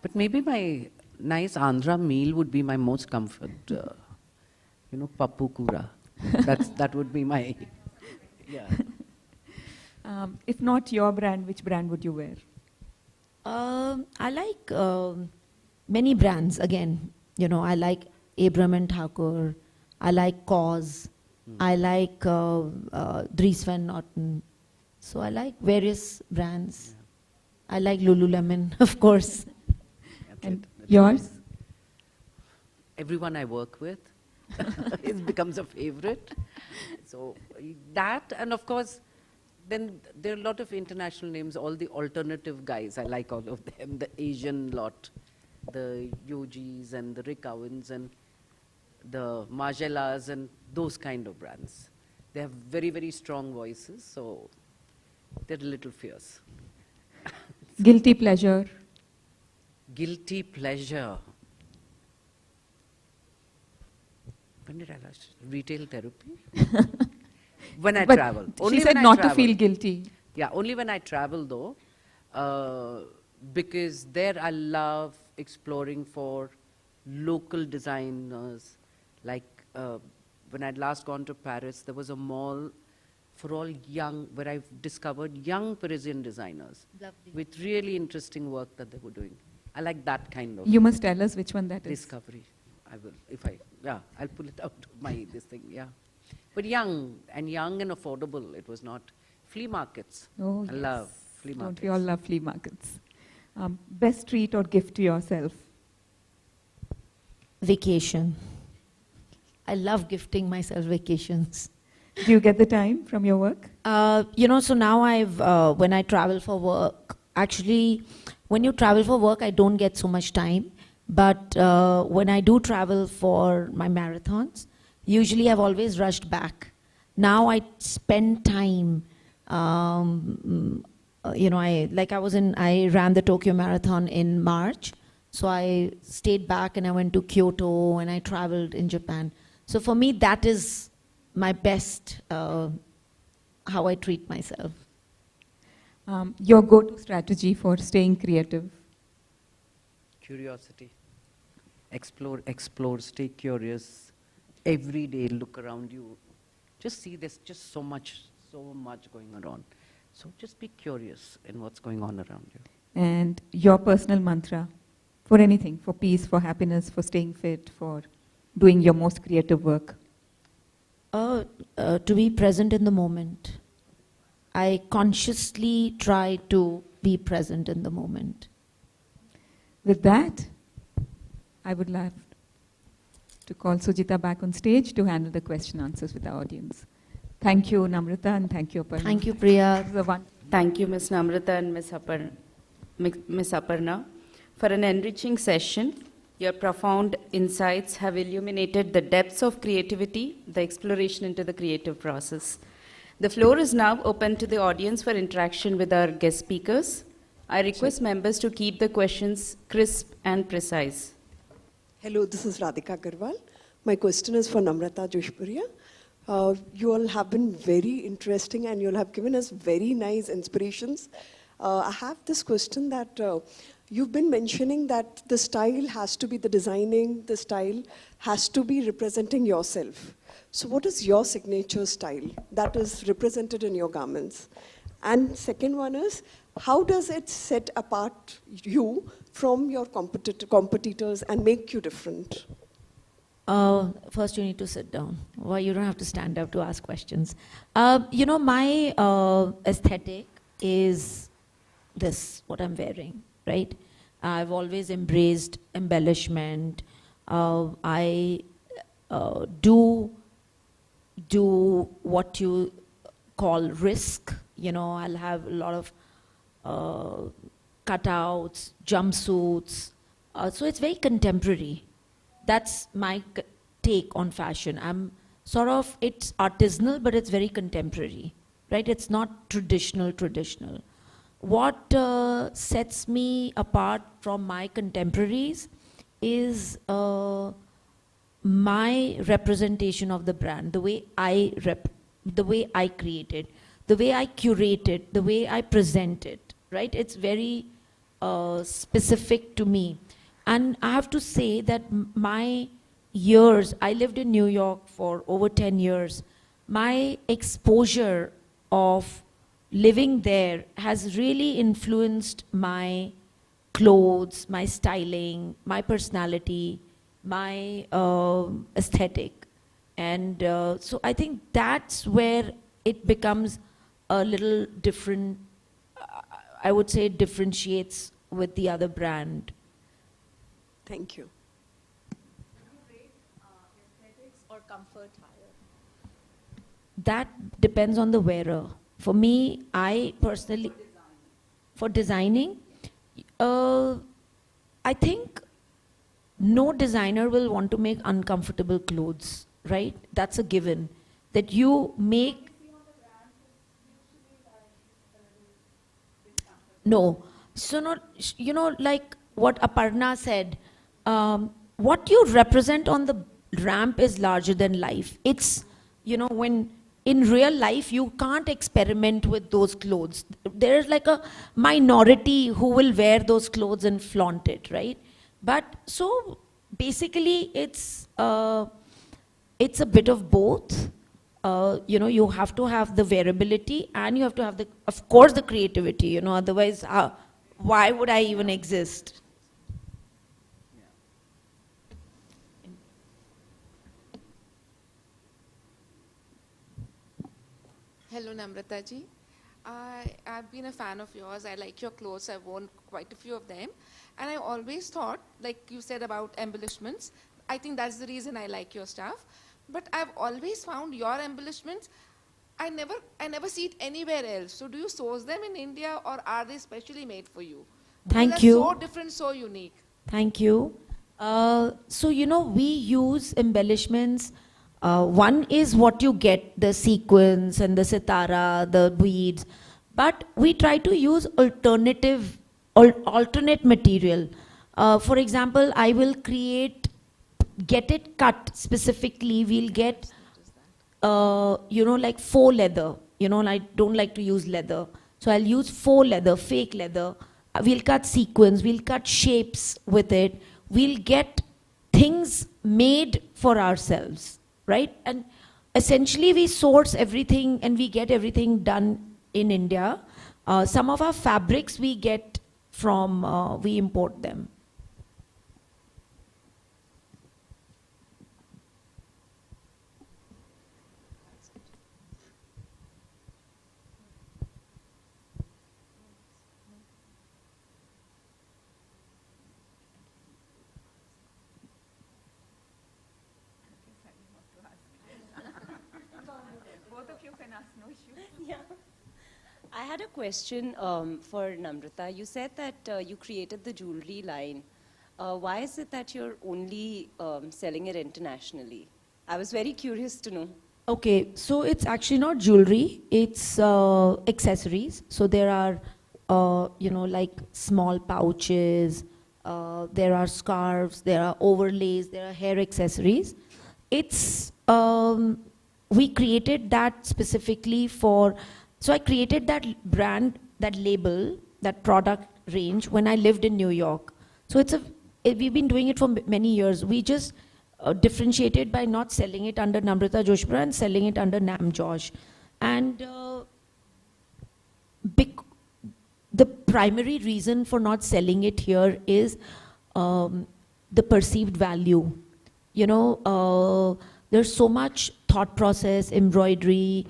But maybe my nice Andhra meal would be my most comfort. Pappu kura. That would be my, yeah. If not your brand, which brand would you wear? I like many brands. Again, I like Abram and Thakur. I like Cause. I like Dries Van Noten. So I like various brands. Yeah. I like Lululemon, of course. And yours? Everyone I work with. It becomes a favorite. So that, and of course, then there are a lot of international names, all the alternative guys. I like all of them, the Asian lot, the Yojis and the Rick Owens. And the Margellas and those kind of brands. They have very, very strong voices, so they're a little fierce. Guilty pleasure. Guilty pleasure. When did I last? Retail therapy? When I But travel. she said not to feel guilty. Yeah, only when I travel though, because there I love exploring for local designers. Like when I'd last gone to Paris, there was a mall for all young, where I've discovered young Parisian designers with really interesting work that they were doing. I like that kind of You must tell us which one that is. discovery. I will, if I, yeah, I'll pull it out of my, this thing, yeah. But young and affordable, it was not. Flea markets. Oh, I yes. love flea Don't markets. we all love flea markets? Best treat or gift to yourself? Vacation. I love gifting myself vacations. Do you get the time from your work? So now when I travel for work, actually, when you travel for work, I don't get so much time. But when I do travel for my marathons, usually I've always rushed back. Now I spend time, I ran the Tokyo Marathon in March. So I stayed back and I went to Kyoto and I traveled in Japan. So for me, that is my best, how I treat myself. Your go-to strategy for staying creative? Curiosity. Explore, stay curious. Every day, look around you. Just see there's just so much going on. So just be curious in what's going on around you. And your personal mantra for anything, for peace, for happiness, for staying fit, for doing your most creative work? To be present in the moment. I consciously try to be present in the moment. With that, I would love to call Sujita back on stage to handle the question answers with our audience. Thank you, Namrata, and thank you, Aparna. Thank you, Priya. Thank you, Ms. Namrata and Ms. Aparna, for an enriching session. Your profound insights have illuminated the depths of creativity, the exploration into the creative process. The floor is now open to the audience for interaction with our guest speakers. I request members to keep the questions crisp and precise. Hello, this is Radhika Agarwal. My question is for Namrata Joshipura. You all have been very interesting and you all have given us very nice inspirations. I have this question that you've been mentioning that the style has to be the designing, the style has to be representing yourself. So what is your signature style that is represented in your garments? And second one is, how does it set apart you from your competitors and make you different? First, you need to sit down. Well, you don't have to stand up to ask questions. My aesthetic is this, what I'm wearing, right? I've always embraced embellishment. I do what you call risk. I'll have a lot of cutouts, jumpsuits. So it's very contemporary. That's my take on fashion. It's artisanal, but it's very contemporary, right? It's not traditional. What sets me apart from my contemporaries is my representation of the brand, the way I create it, the way I curate it, the way I present it, right? It's very specific to me. And I have to say that my years, I lived in New York for over 10 years, my exposure of living there has really influenced my clothes, my styling, my personality, my aesthetic. And so I think that's where it becomes a little different. I would say it differentiates with the other brand. Thank you. Aesthetics or comfort higher? That depends on the wearer. For me, I personally, for designing, I think no designer will want to make uncomfortable clothes, right? That's a given. That you make. No. So, not, you know, like what Aparna said, what you represent on the ramp is larger than life. It's, you know, when in real life you can't experiment with those clothes. There's like a minority who will wear those clothes and flaunt it, right? But so basically it's a bit of both. You know, you have to have the variability and you have to have the, of course, the creativity, you know, otherwise, why would I even exist? Hello, Namrata ji. I've been a fan of yours. I like your clothes. I've worn quite a few of them. And I always thought, like you said about embellishments, I think that's the reason I like your stuff. But I've always found your embellishments, I never see it anywhere else. So do you source them in India or are they specially made for you? Thank They're you. so different, so unique. Thank you. So, you know, we use embellishments. One is what you get, the sequins and the sitara, the beads. But we try to use alternate material. For example, I will get it cut specifically. We'll get, you know, like faux leather. You know, I don't like to use leather. So I'll use faux leather, fake leather. We'll cut sequins, we'll cut shapes with it. We'll get things made for ourselves, right? And essentially we source everything and we get everything done in India. Some of our fabrics we get from, we import them. I had a question for Namrata. You said that you created the jewelry line. Why is it that you're only selling it internationally? I was very curious to know. Okay, so it's actually not jewelry, it's accessories. So there are, you know, like small pouches, there are scarves, there are overlays, there are hair accessories. It's, we created that specifically for, so I created that brand, that label, that product range when I lived in New York. So we've been doing it for many years. We just differentiated by not selling it under Namrata Joshipura and selling it under Nam Josh. And the primary reason for not selling it here is the perceived value. You know, there's so much thought process, embroidery,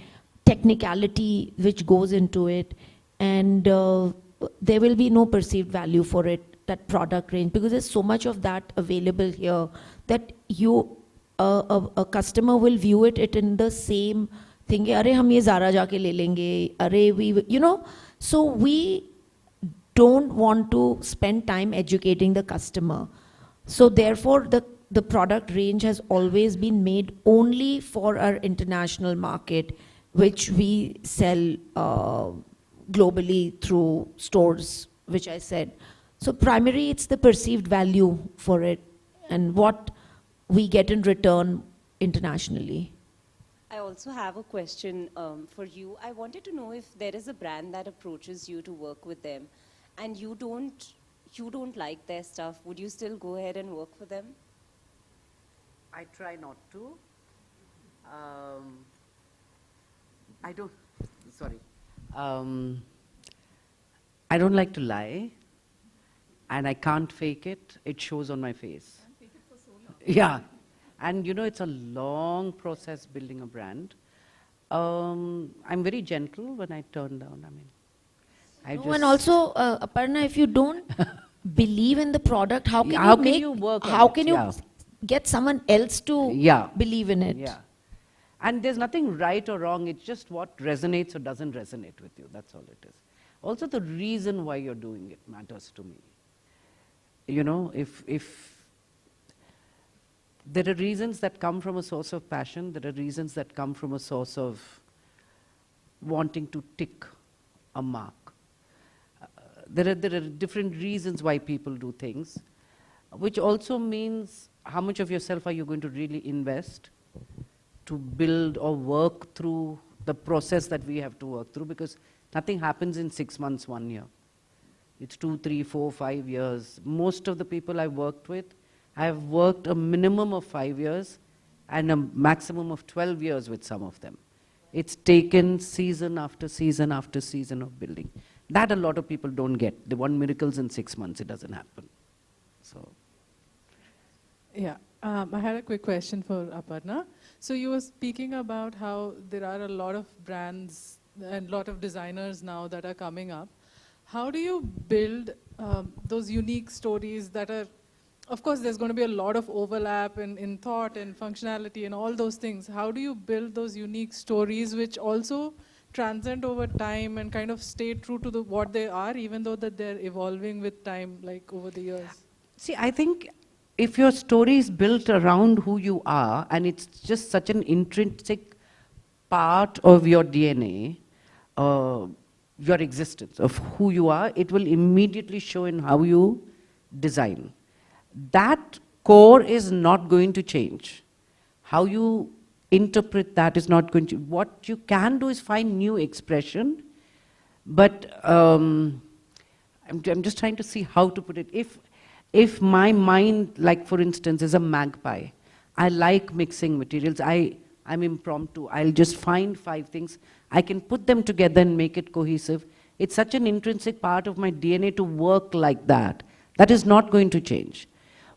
technicality which goes into it, and there will be no perceived value for it, that product range, because there's so much of that available here that you, a customer will view it in the same thing. Arey hum ye Zara jaake le lenge. Arey we, you know, so we don't want to spend time educating the customer. So therefore, the product range has always been made only for our international market, which we sell globally through stores, which I said. So primarily, it's the perceived value for it and what we get in return internationally. I also have a question for you. I wanted to know if there is a brand that approaches you to work with them and you don't like their stuff, would you still go ahead and work for them? I try not to. I don't, sorry. I don't like to lie, and I can't fake it. It shows on my face. Can't fake it for so long. Yeah, and you know, it's a long process building a brand. I'm very gentle when I turn down. I mean, and also, Aparna, if you don't believe in the product, how can you get someone else to believe in it? Yeah. And there's nothing right or wrong, it's just what resonates or doesn't resonate with you, that's all it is. Also the reason why you're doing it matters to me. You know, if There are reasons that come from a source of passion. There are reasons that come from a source of wanting to tick a mark. There are different reasons why people do things, which also means how much of yourself are you going to really invest to build or work through the process that we have to work through, because nothing happens in 6 months, 1 year. It's 2, 3, 4, 5 years. Most of the people I've worked with, I have worked a minimum of 5 years and a maximum of 12 years with some of them. It's taken season after season after season of building. That a lot of people don't get. They want miracles in 6 months. It doesn't happen. So. Yeah, I had a quick question for Aparna. So you were speaking about how there are a lot of brands and a lot of designers now that are coming up. How do you build those unique stories that are, of course there's going to be a lot of overlap in thought and functionality and all those things. How do you build those unique stories which also transcend over time and kind of stay true to what they are, even though that they're evolving with time, like over the years? See, I think if your story is built around who you are and it's just such an intrinsic part of your DNA, your existence, of who you are, it will immediately show in how you design. That core is not going to change. How you interpret that is not going to. What you can do is find new expression, but I'm just trying to see how to put it. If my mind, like for instance, is a magpie, I like mixing materials, I'm impromptu, I'll just find 5 things, I can put them together and make it cohesive. It's such an intrinsic part of my DNA to work like that. That is not going to change.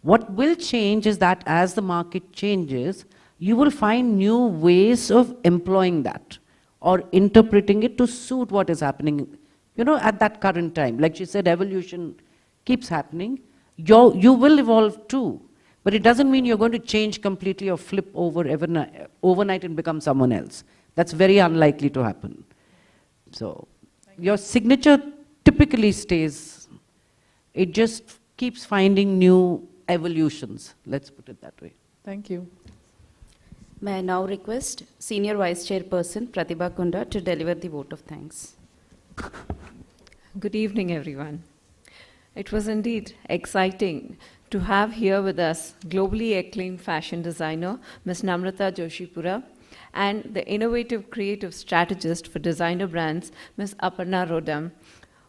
What will change is that as the market changes, you will find new ways of employing that or interpreting it to suit what is happening, at that current time. Like she said, evolution keeps happening. You will evolve too, but it doesn't mean you're going to change completely or flip over overnight and become someone else. That's very unlikely to happen. So your signature typically stays. It just keeps finding new evolutions. Let's put it that way. Thank you. May I now request Senior Vice Chairperson Pratibha Kunda to deliver the vote of thanks. Good evening, everyone. It was indeed exciting to have here with us globally acclaimed fashion designer, Ms. Namrata Joshipura, and the innovative creative strategist for designer brands, Ms. Aparna Roddam.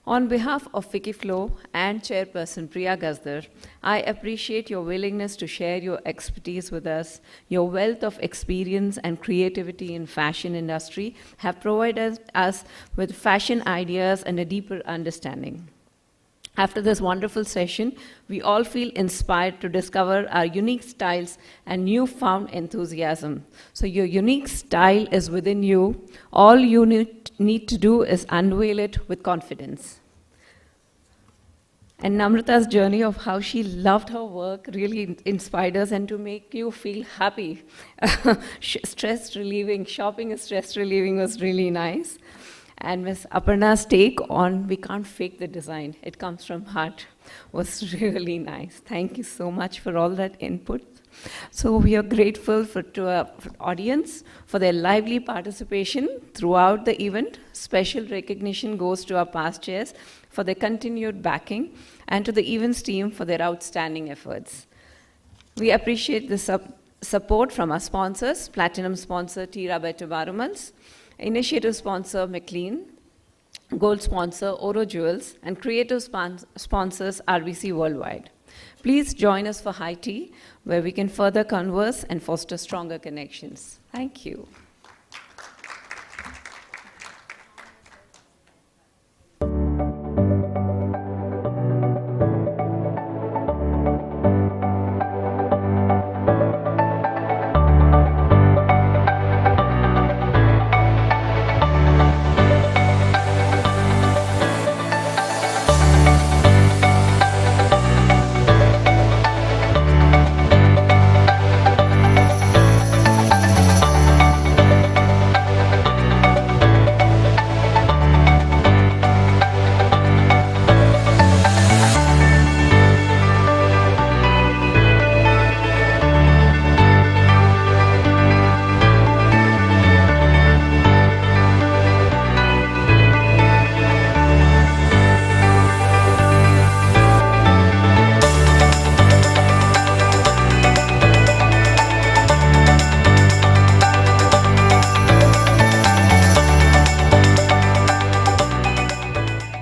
On behalf of Wikiflow and Chairperson Priya Gazdar, I appreciate your willingness to share your expertise with us. Your wealth of experience and creativity in fashion industry have provided us with fashion ideas and a deeper understanding. After this wonderful session, we all feel inspired to discover our unique styles and newfound enthusiasm. So your unique style is within you. All you need to do is unveil it with confidence. And Namrata's journey of how she loved her work really inspired us, and to make you feel happy. Stress relieving, shopping is stress relieving was really nice. And Ms. Aparna's take on we can't fake the design, it comes from heart, was really nice. Thank you so much for all that input. So we are grateful to our audience for their lively participation throughout the event. Special recognition goes to our past chairs for their continued backing, and to the events team for their outstanding efforts. We appreciate the support from our sponsors, Platinum sponsor Tira Better Barumals, Initiative sponsor McLean, Gold sponsor Oro Jewels, and creative sponsors RBC Worldwide. Please join us for high tea, where we can further converse and foster stronger connections. Thank you.